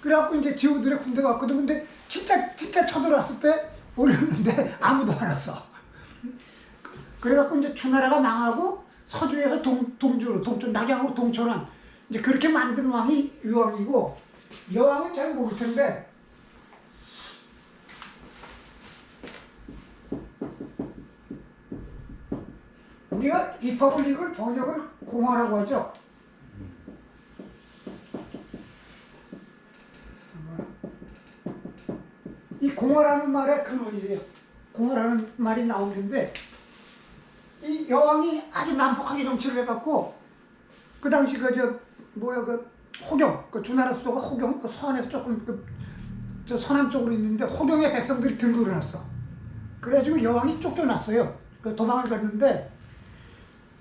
A: 그래갖고 이제 제후들의 군대가 왔거든. 근데 진짜 쳐들어왔을 때 올렸는데 아무도 안 왔어. 그래갖고 이제 주나라가 망하고 서주에서 동주로 낙양으로 동천한 이제 그렇게 만든 왕이 유왕이고, 여왕은 잘 모를 텐데 우리가 리퍼블릭을 번역을 공화라고 하죠. 이 공화라는 말의 근원이에요. 공화라는 말이 나온 건데, 이 여왕이 아주 난폭하게 정치를 해갖고 그 당시 그 호경, 그 주나라 수도가 호경, 그 서안에서 조금 저 서남 쪽으로 있는데 호경의 백성들이 들고 일어났어. 그래가지고 여왕이 쫓겨났어요. 그 도망을 갔는데,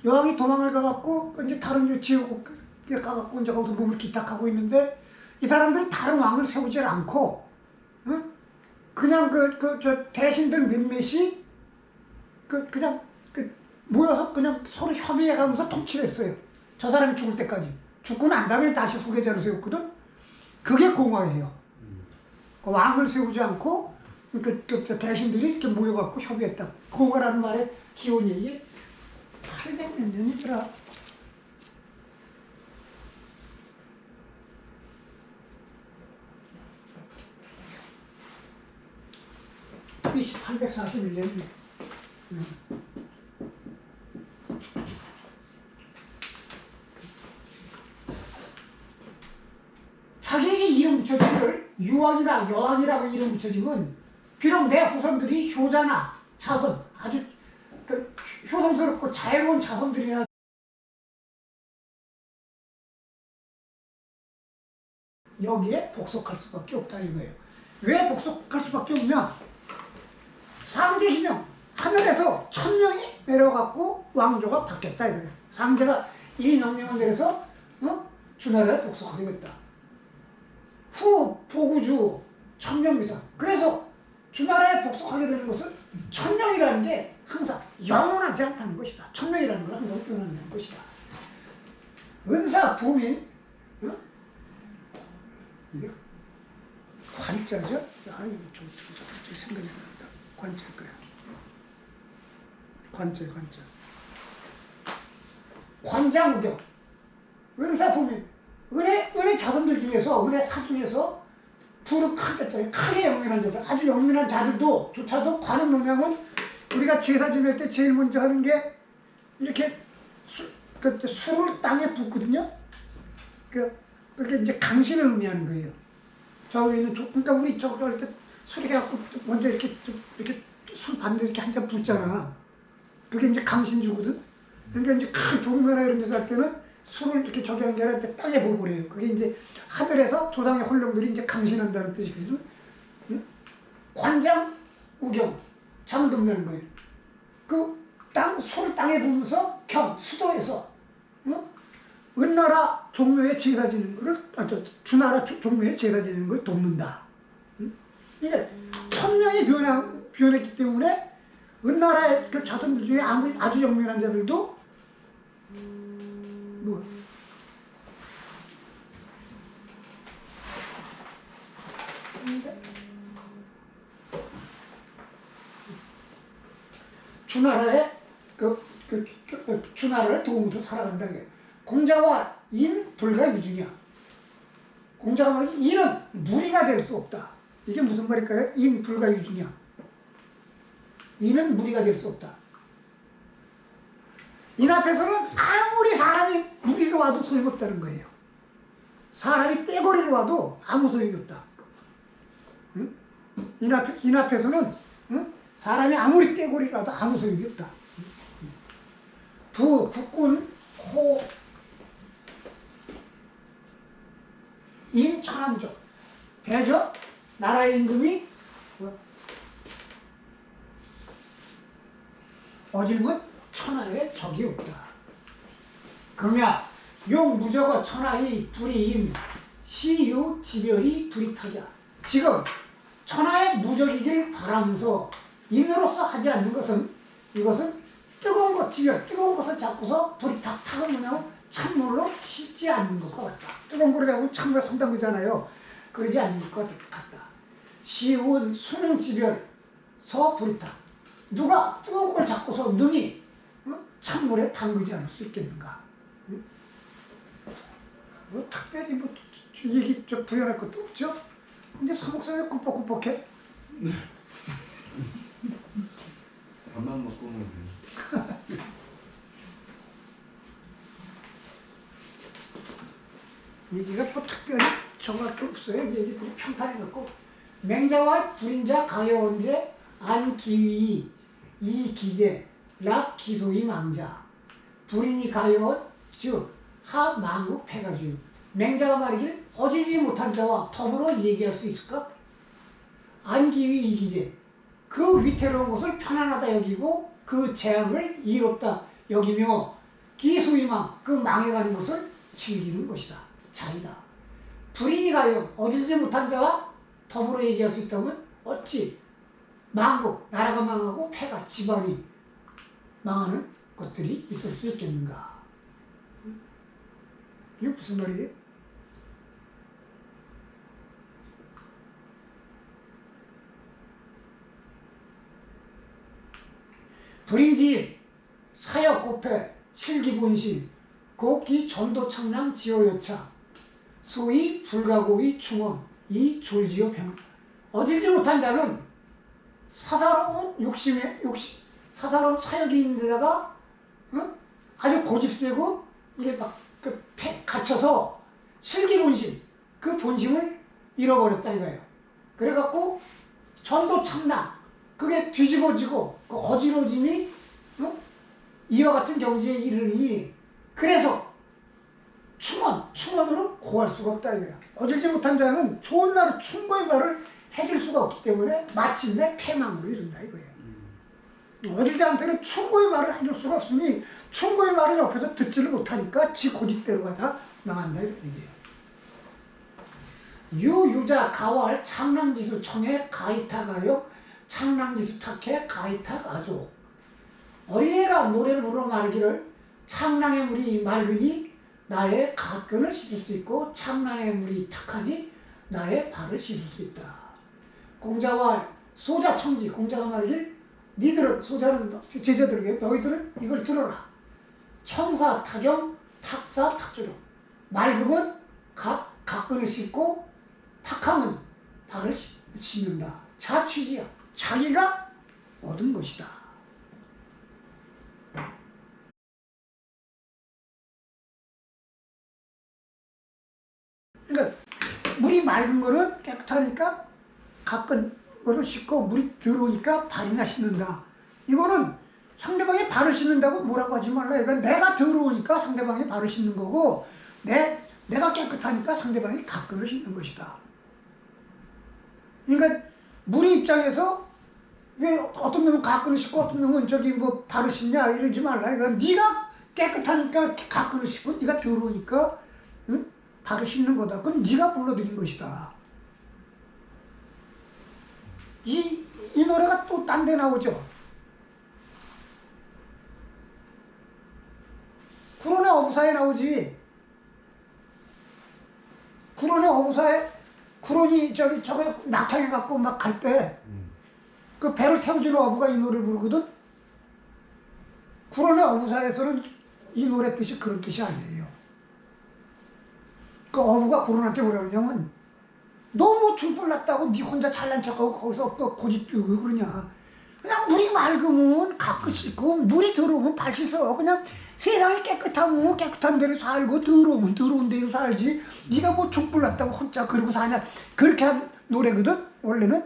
A: 여왕이 도망을 가갖고 이제 다른 지역에 가갖고 이제 거기서 몸을 기탁하고 있는데, 이 사람들이 다른 왕을 세우지 않고, 응? 그냥 저 대신들 몇몇이 그냥 모여서 그냥 서로 협의해가면서 통치를 했어요. 저 사람이 죽을 때까지. 죽고 난 다음에 다시 후계자를 세웠거든. 그게 공화예요. 그 왕을 세우지 않고 그 대신들이 이렇게 모여갖고 협의했다. 공화라는 말의 기원이 이게 800몇 년이더라. BC 841년. 자기에게 이름 붙여지기를 유왕이나 여왕이라고 이름 붙여지면 비록 내 후손들이 효자나 자손, 아주 효성스럽고 자유로운 자손들이나 여기에 복속할 수밖에 없다 이거예요. 왜 복속할 수밖에 없냐? 상제희명, 하늘에서 천명이 내려갖고 왕조가 바뀌었다 이거예요. 상제가 이 명령을 내려서 주나라에 복속하게 됐다. 후 보구주 천명미상. 그래서 주나라에 복속하게 되는 것은 천명이라는 게 항상 영원하지 않다는 것이다. 천명이라는 건 항상 영원하는 것이다. 은사 부민, 이게 관자죠? 아, 이거 좀 생각이 안 난다. 관자일 거야. 관자. 관장우경, 은사 부민. 은혜 자손들 중에서, 은혜 사 중에서 불은 크게 영민한 자들, 아주 영민한 자들도 조차도 관음 농양은 우리가 제사 지낼 때 제일 먼저 하는 게 이렇게 술을 땅에 붓거든요. 그렇게 이제 강신을 의미하는 거예요. 저 위에는 그러니까 우리 저거 할 때 술이 갖고 먼저 이렇게 술 반대 이렇게 한 잔 붓잖아. 그게 이제 강신주거든. 그러니까 이제 큰 종묘나 이런 데서 할 때는 술을 이렇게 저기 한 게 아니라 땅에 부어버려요. 그게 이제 하늘에서 조상의 혼령들이 이제 강신한다는 뜻이거든. 응? 관장, 우경, 잠든다는 거예요. 술을 땅에 부으면서 수도에서, 은나라 종묘에 제사 지는 거를, 주나라 종묘에 제사 지는 걸 돕는다. 이게 천명이 변했기 때문에 은나라의 그 자손들 중에 아주 영민한 자들도 주나라의 주나라를 도우면서 살아간다. 공자와 인 불가 위중이야. 공자가 말하기 인은 무리가 될 수 없다. 이게 무슨 말일까요? 인 불가 위중이야. 인은 무리가 될 수 없다. 인 앞에서는 아무리 사람이 무리로 와도 소용없다는 거예요. 사람이 떼거리로 와도 아무 소용이 없다. 응? 인 앞에서는 사람이 아무리 떼거리로 와도 아무 소용이 없다. 국군, 되죠? 나라의 임금이 어질면 천하에 적이 없다. 금야 용 무저거 천하의 불이임 시유 지별이 불이타자. 지금 천하의 무적이길 바라면서 인으로서 하지 않는 것은 이것은 뜨거운 것 지별 뜨거운 것을 잡고서 불이 탁 타고 뭐냐면 찬물로 씻지 않는 것과 같다. 뜨거운 거를 잡으면 찬물에 손담 거잖아요. 그러지 않는 것과 같다. 시운 수능 지별 서 불이 타. 누가 뜨거운 걸 잡고서 능히 찬물에 담그지 않을 수 있겠는가? 뭐 특별히 뭐 얘기 좀 부연할 것도 없죠. 근데 서목사님 꾸벅꾸벅해.
B: 밥만 먹고 오면 돼.
A: 얘기가 뭐 특별히 정할 게 없어요. 얘기들이 평탄해 갖고 맹자와 불인자 가여원제 안기위 이기제 락기소이 망자 불인이 가여원 즉 하망국 패가주. 맹자가 말이길 어지지 못한 자와 더불어 얘기할 수 있을까? 안기위 이기제 그 위태로운 것을 편안하다 여기고 그 재앙을 이롭다 여기며 기소이망 그 망해가는 것을 즐기는 것이다. 자이다. 불인이 가여 어지지 못한 자와 더불어 얘기할 수 있다면 어찌 망국 나라가 망하고 패가 집안이 망하는 것들이 있을 수 있겠는가? 이게 무슨 말이에요? 불인지 사역 고패 실기본신 곡기 전도청랑 지어요차 소위 불가고의 충원 이 졸지어 병 얻지 못한 자는 사사로운 사사로운 사역이 있는 데다가 아주 고집세고 이게 막 갇혀서 실기본신 그 본심을 잃어버렸다 이거예요. 그래갖고 전도청랑 그게 뒤집어지고 그 어지러짐이 이와 같은 경지에 이르니 그래서 충원으로 고할 수가 없다 이거야. 얻지 못한 자는 좋은 날을 충고의 말을 해줄 수가 없기 때문에 마침내 패망으로 이른다 이거예요. 얻지 않한테는 충고의 말을 해줄 수가 없으니 충고의 말을 옆에서 듣지를 못하니까 지 고집대로 가다 망한다 이런 얘기예요. 유유자 가왈 창랑지수 청해 가이타가요 창랑지수 탁해 가이타가죠. 어린애가 노래를 부르러 말기를 창랑의 물이 맑으니 나의 갓근을 씻을 수 있고 창랑의 물이 탁하니 나의 발을 씻을 수 있다. 공자와 소자 청지 공자가 말이길 니들은 소자는 제자들에게 너희들은 이걸 들어라. 청사 타경 탁사 탁조경 맑음은 갓근을 씻고 탁함은 발을 씻는다. 자취지야. 자기가 얻은 것이다. 그러니까 물이 맑은 거는 깨끗하니까 가끔 거를 씻고 물이 더러우니까 발이나 씻는다. 이거는 상대방이 발을 씻는다고 뭐라고 하지 말라. 그러니까 내가 더러우니까 상대방이 발을 씻는 거고 내가 깨끗하니까 상대방이 가끔을 씻는 것이다. 그러니까 물의 입장에서 왜 어떤 놈은 가끔을 씻고 어떤 놈은 저기 뭐 발을 씻냐 이러지 말라. 그러니까 네가 깨끗하니까 가끔을 씻고 네가 더러우니까 응? 발을 씻는 거다. 그건 네가 불러들인 것이다. 이 노래가 또 딴 데 나오죠. 구론의 어부사에 나오지. 구론의 어부사에 구론이 저거 낙타에 갖고 막 갈 때 그 배를 태워주는 어부가 이 노래를 부르거든. 구론의 어부사에서는 이 노래 뜻이 그런 뜻이 아니에요. 그 어부가 구론한테 뭐라 그러냐면 너무 중불 났다고 네 혼자 잘난 척하고 거기서 그 고집 피우고 왜 그러냐. 그냥 물이 맑으면 가끔 씻고 물이 더러우면 발 씻어. 그냥 세상이 깨끗하면 깨끗한 데로 살고 더러우면 더러운 데로 살지. 네가 뭐 중불 났다고 혼자 그러고 사냐. 그렇게 한 노래거든 원래는.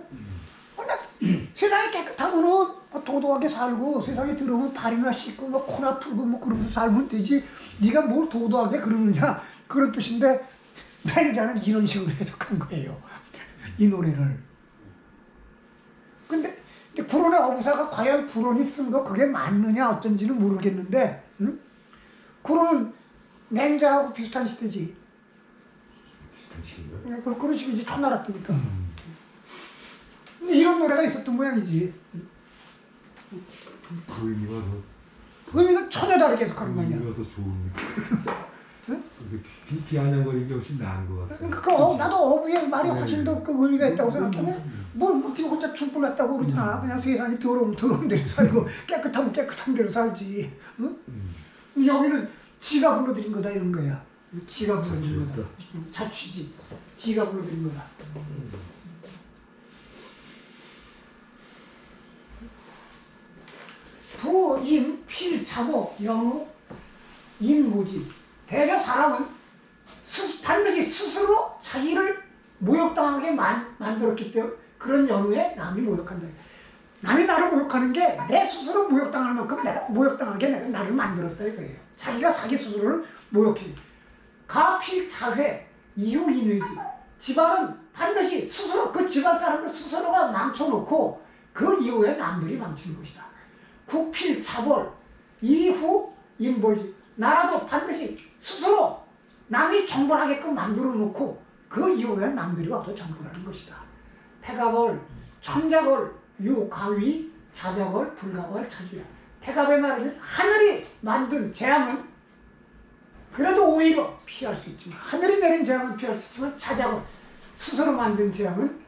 A: 세상이 깨끗하면은 도도하게 살고 세상에 더러우면 발이나 씻고 뭐 코나 풀고 뭐 그러면서 살면 되지. 네가 뭘 도도하게 그러느냐 그런 뜻인데 맹자는 이런 식으로 해석한 거예요. 이 노래를. 근데 구론의 어부사가 과연 구론이 쓴 거 그게 맞느냐 어쩐지는 모르겠는데, 응? 구론은 맹자하고 비슷한 시대지. 그런 식이지, 초나라 때니까. 근데 이런 노래가 있었던 모양이지.
B: 그 의미가 더
A: 의미가 전혀 다르게 해석하는 거 아니야.
B: 의미가 더 좋으니까.
A: 응?
B: 비아냥거리는 게 훨씬 나은 것 같아.
A: 그러니까 나도 어부의 말이 훨씬 더 그 의미가 있다고 생각하는데 뭘 어떻게 혼자 춤불 났다고 그러냐. 그냥 세상이 더러우면 더러운 대로 살고 깨끗하면 깨끗한 대로 살지. 응? 여기는 지가 불러들인 거다 이런 거야. 지가 불러들인 거다. 자취지. 지가 불러들인 거다. 부, 임, 필, 자모, 영우, 인모지. 대저 사람은 반드시 스스로 자기를 모욕당하게 만들었기 때문에 그런 연후에 남이 모욕한다. 남이 나를 모욕하는 게 내 스스로 모욕당하는 만큼 내가 모욕당하게 내가 나를 만들었다 이거예요. 자기가 자기 스스로를 모욕해. 가필 자회 이후 인의지. 집안은 반드시 스스로 그 집안 사람을 스스로가 망쳐놓고 그 이후에 남들이 망치는 것이다. 국필 자벌 이후 인벌지. 나라도 반드시 스스로 남이 정벌하게끔 만들어 놓고 그 이후에 남들이 와서 정벌하는 것이다. 태갑을 천작을 유가위 자작을 불가을 차주야. 태갑의 말은 하늘이 만든 재앙은 그래도 오히려 피할 수 있지만, 하늘이 내린 재앙은 피할 수 있지만 자작을 스스로 만든 재앙은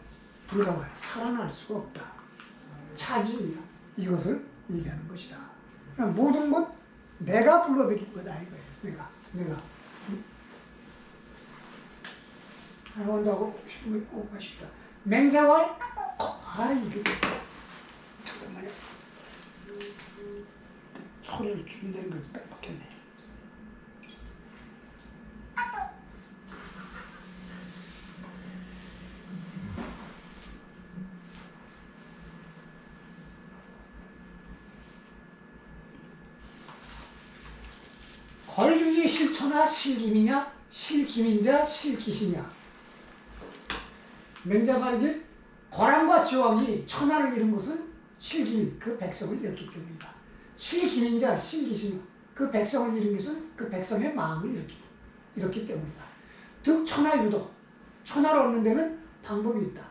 A: 불가을 살아날 수가 없다. 차주야. 이것을 얘기하는 것이다. 모든 건 내가 불러들인 거다 이거예요. 내가. 한다고 싶으면 꼭 하십시다. 맹자왈 이게 잠깐만요. 소리를 줄인다는 걸 깜빡했네. 걸주지 실천하 실김이냐 실김인자 실기시냐. 맹자말이길 거란과 지왕이 천하를 이룬 것은 실김인 그 백성을 잃었기 때문이다. 실김인자 실기시냐. 그 백성을 이룬 것은 그 백성의 마음을 잃었기 때문이다. 득천하유도 천하를 얻는 데는 방법이 있다.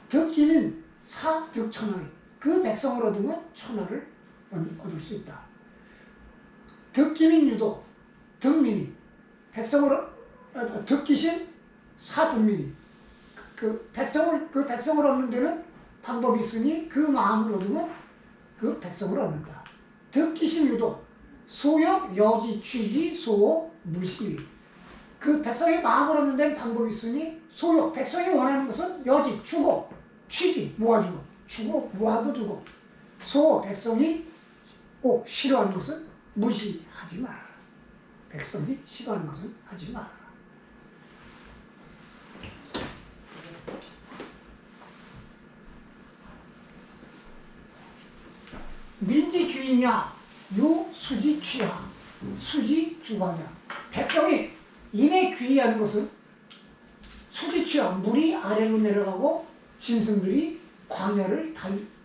A: 득기민 사득천하유 그 백성을 얻으면 천하를 얻을 수 있다. 득기민 유도 득민이 백성을 득기신 사득민이 그 백성을 얻는 데는 방법이 있으니 그 마음을 얻으면 그 백성을 얻는다. 득기신 유도 소역 여지 취지 소호 물시 그 백성의 마음을 얻는 데는 방법이 있으니 소역 백성이 원하는 것은 여지 주고 취지 모아주고 주고 모아도 주고 소 백성이 싫어하는 것은 무시하지 마라. 백성이 싫어하는 것은 하지 마라. 민지 귀이냐 유 수지 취하 수지 주광이야. 백성이 인의 귀의하는 것은 수지 취하 물이 아래로 내려가고 짐승들이 광야를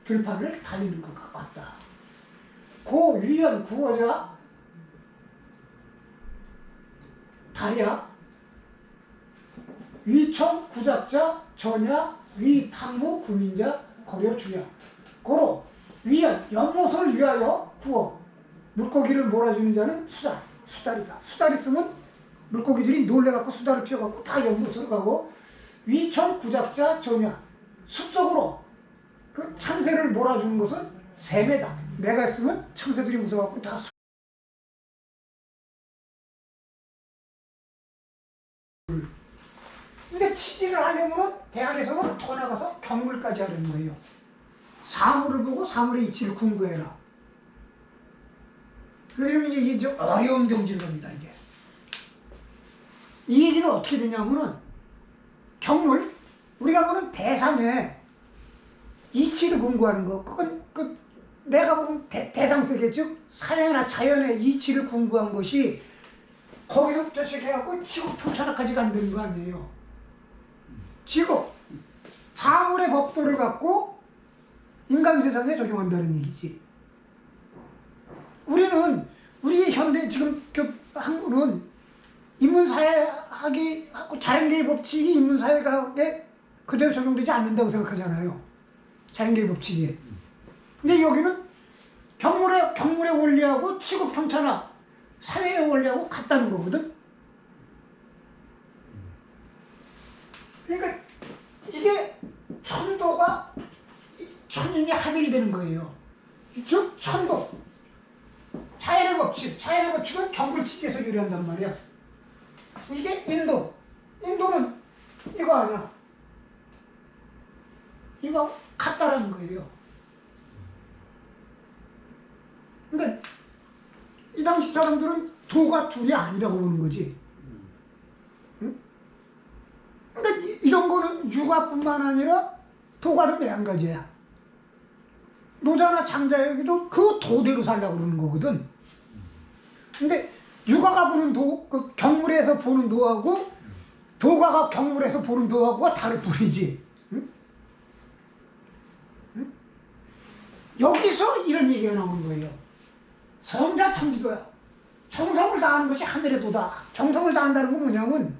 A: 들판을 달리는 것과 같다. 고 위연 구어자 다리야 위청 구작자 전야 위탕무 구민자 거려주야. 고로 위연 연못을 위하여 구어 물고기를 몰아주는 자는 수달이다. 수달 있으면 물고기들이 놀래갖고 수달을 피워갖고 다 연못으로 가고 위청 구작자 전야 숲속으로 그 참새를 몰아주는 것은 샘에다. 내가 있으면 참새들이 무서워갖고 다 근데 취직을 하려면 대학에서는 더 나가서 경물까지 하려는 거예요. 사물을 보고 사물의 이치를 궁구해라. 그러면 이제 좀 어려운 경지를 갑니다, 이게. 이 얘기는 어떻게 되냐면은 경물, 우리가 보는 대상의 이치를 궁구하는 거, 그건 내가 보는 대상세계, 즉 사형이나 자연의 이치를 궁구한 것이 거기서부터 시작해갖고 지구 표천화까지 간다는 거 아니에요. 지구, 사물의 법도를 갖고 인간 세상에 적용한다는 얘기지. 우리의 현대 지금 한국은 인문사회학하고 자연계의 법칙이 인문사회학에 그대로 적용되지 않는다고 생각하잖아요. 자연계의 법칙이. 근데 여기는 경물의 원리하고 지구평천학, 사회의 원리하고 같다는 거거든. 그러니까 이게 천도가 천인이 합일되는 거예요. 즉 천도. 자연의 법칙은 경물치지에서 유래한단 말이야. 이게 인도는 이거 아니야. 이거 같다라는 거예요. 근데 이 당시 사람들은 도가 둘이 아니라고 보는 거지. 응? 그러니까 이런 거는 육아뿐만 아니라 도가 매한가지야. 노자나 장자 여기도 그 도대로 살려고 그러는 거거든. 근데 육아가 보는 도, 그 경물에서 보는 도하고 도가가 경물에서 보는 도하고가 다를 뿐이지. 응? 응? 여기서 이런 얘기가 나오는 거예요. 성자천지도야. 정성을 다하는 것이 하늘의 도다. 정성을 다한다는 건 뭐냐면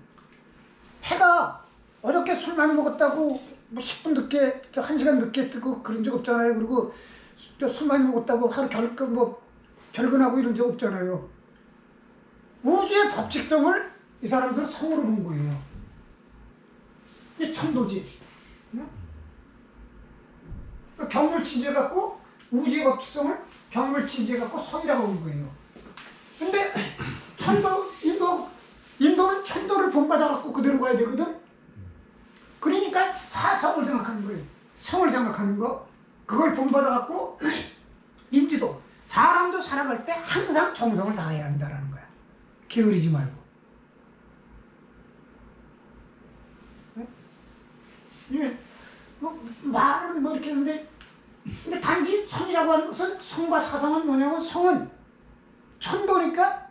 A: 해가 어저께 술 많이 먹었다고 뭐 10분 늦게 1시간 늦게 뜨고 그런 적 없잖아요. 그리고 술 많이 먹었다고 하루 결근하고 이런 적 없잖아요. 우주의 법칙성을 이 사람들은 성으로 본 거예요. 이게 천도지. 응? 경물치지해 갖고 우주의 법칙성을 경물치지해 갖고 성이라고 본 거예요. 근데 인도는 천도를 본받아 갖고 그대로 가야 되거든. 그러니까 사성을 생각하는 거예요. 성을 생각하는 거. 그걸 본받아 갖고 인지도. 사람도 살아갈 때 항상 정성을 다해야 한다는 거야. 게으르지 말고. 응? 이게 말은 이렇게 했는데 근데 단지 성이라고 하는 것은 성과 사성은 뭐냐면 성은 천도니까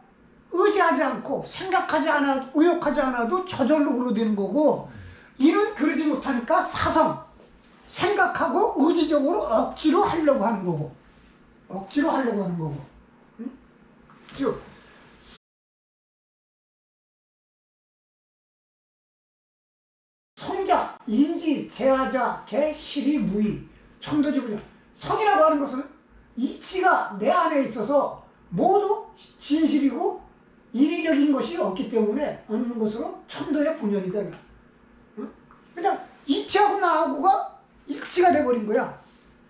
A: 의지하지 않고 생각하지 않아도 의욕하지 않아도 저절로 그러되는 거고 이는 그러지 못하니까 사성 생각하고 의지적으로 억지로 하려고 하는 거고 응? 즉 성자, 인지, 제하자, 개, 실이, 무의 천도지 그냥 성이라고 하는 것은 이치가 내 안에 있어서 모두 진실이고 인위적인 것이 없기 때문에 없는 것으로 천도의 본연이다. 응? 그냥 이치하고 나하고가 일치가 돼버린 거야.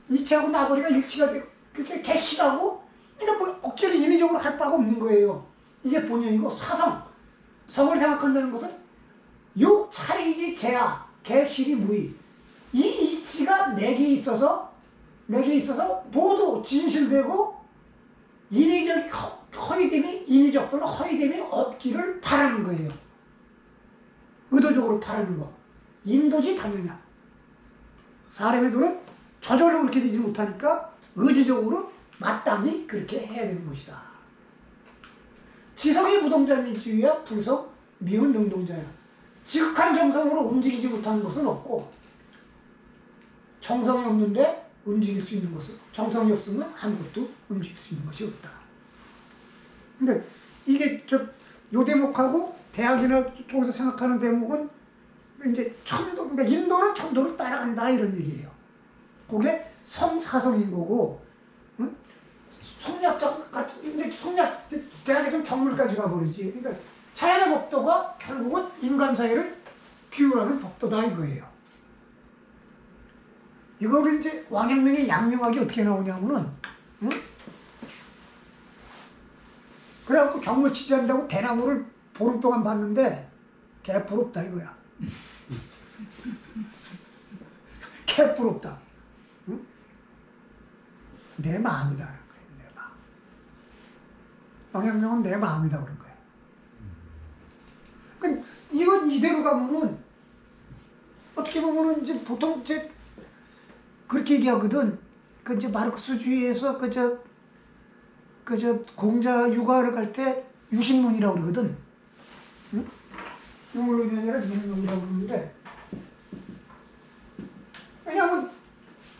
A: 이치하고 나버리가 일치가 돼. 그게 개시라고 그러니까 뭐 억지로 인위적으로 할 바가 없는 거예요. 이게 본연이고 사성. 성을 생각한다는 것은 육, 찰이지, 제하, 개실이, 무의. 이 이치가 내게 있어서 모두 진실되고 인위적 허위됨이 인위적 또는 허위됨이 없기를 바라는 거예요. 의도적으로 바라는 거. 인도지 당연이야. 사람의 도는 저절로 그렇게 되지 못하니까 의지적으로 마땅히 그렇게 해야 되는 것이다. 지성이 부동자미주의야 불성 미운 능동자야. 지극한 정성으로 움직이지 못하는 것은 없고 정성이 없는데 움직일 수 있는 것은 정성이 없으면 아무것도 움직일 수 있는 것이 없다. 근데 이게 요 대목하고 대학이나 쪽에서 생각하는 대목은 이제 천도, 그러니까 인도는 천도를 따라간다 이런 얘기예요. 그게 성사성인 거고, 응? 성략적 같은, 근데 성략 대학에서는 정물까지 가버리지. 그러니까 자연의 법도가 결국은 인간 사회를 규율하는 법도다 이거예요. 이거를 이제 왕陽明의 양명학이 어떻게 나오냐면은, 응? 그래갖고 경물 치지한다고 대나무를 보름 동안 봤는데 개부럽다 이거야. 개부럽다. 응? 내 마음이다 그런 거예요. 내 마음. 왕陽明은 내 마음이다 그런 거예요. 그러니까 이건 이대로 가면은 어떻게 보면은 이제 보통 이제 그렇게 얘기하거든. 그 이제 마르크스주의에서 그저 공자 육아를 갈 때 유식론이라고 그러거든. 응? 유물론이 아니라 유식론이라고 그러는데 왜냐하면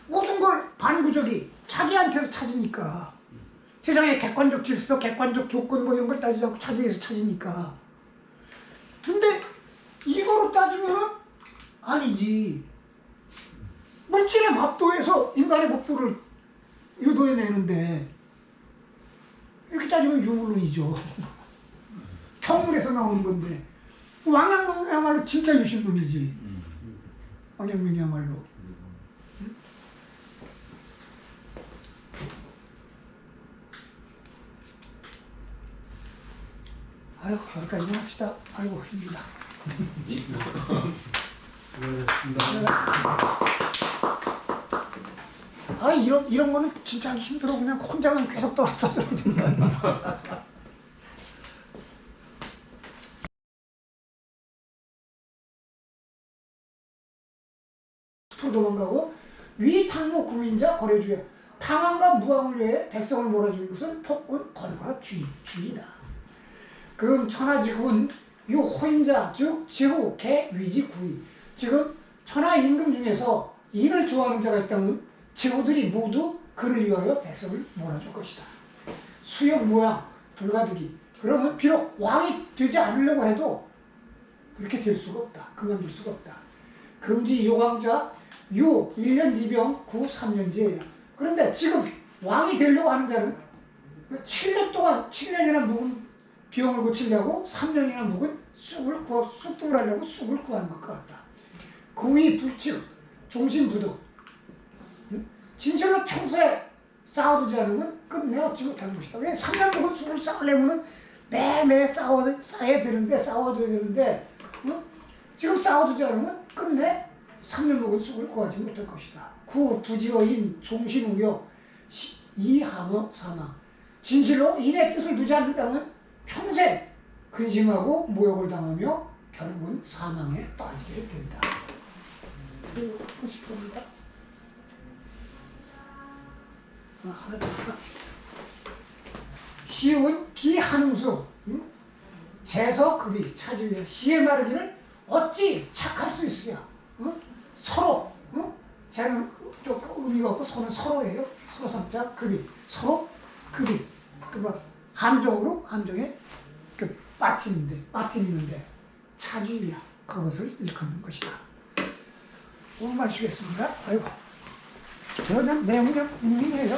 A: 모든 걸 반구적이 자기한테서 찾으니까. 세상에 객관적 질서, 객관적 조건 뭐 이런 걸 따지지 않고 자기에서 찾으니까. 근데 이거로 따지면은 아니지. 물질의 법도에서 인간의 법도를 유도해내는데 이렇게 따지면 유물론이죠. 평물에서 나오는 건데 왕阳明이야말로 진짜 유신론이지. 왕阳明이야말로. 아유, 여기까지만 합시다. 아이고, 힘들다.
B: 수고하셨습니다.
A: 아, 이런 거는 진짜 하기 힘들어. 그냥 혼자만 계속 떠들어야 되니까. 숲으로 도망가고 위탕모 구민자 거래주야. 탕왕과 무왕을 위해 백성을 몰아주는 것은 폭군 권과 주의다. 그럼 천하지국은 요 호인자 즉 지후 개 위지 구이. 지금 천하 임금 중에서 인을 좋아하는 자가 있다면 제후들이 모두 그를 위하여 백성을 몰아줄 것이다. 수역 모양 불가득이. 그러면 비록 왕이 되지 않으려고 해도 그렇게 될 수가 없다. 그만둘 수가 없다. 금지 요강자 요 1년 지병 9 3년제예요. 그런데 지금 왕이 되려고 하는 자는 7년 동안 7년이나 묵은 병을 고치려고 3년이나 묵은 쑥등을 하려고 쑥을 구하는 것 같다. 구의 불칙 종신부득. 진실로 평소에 쌓아두지 않으면 끝내 얻지 못하는 것이다. 왜 3년 묵은 쑥을 쌓으려면 매매 쌓아야 되는데 지금 쌓아두지 않으면 끝내 3년 묵은 쑥을 구하지 못할 것이다. 구 부지어인 종신우역 이항어 사망. 진실로 인의 뜻을 두지 않는다면 평생 근심하고 모욕을 당하며 결국은 사망에 빠지게 된다. 듣고 싶습니다. 하나 더. 시운 기한응수 재서급이 차주에 시에 마르기를 어찌 착할 수 있으냐. 서로 쟤는 좀 의미가 없고 서는 서로예요. 서로 삼자 급이 서로 급이 그뭐 함정에 빠뜨리는데 차주야 그것을 일컫는 것이다. 오늘 마치겠습니다. 아이고 저는 내용이 밍밍해요.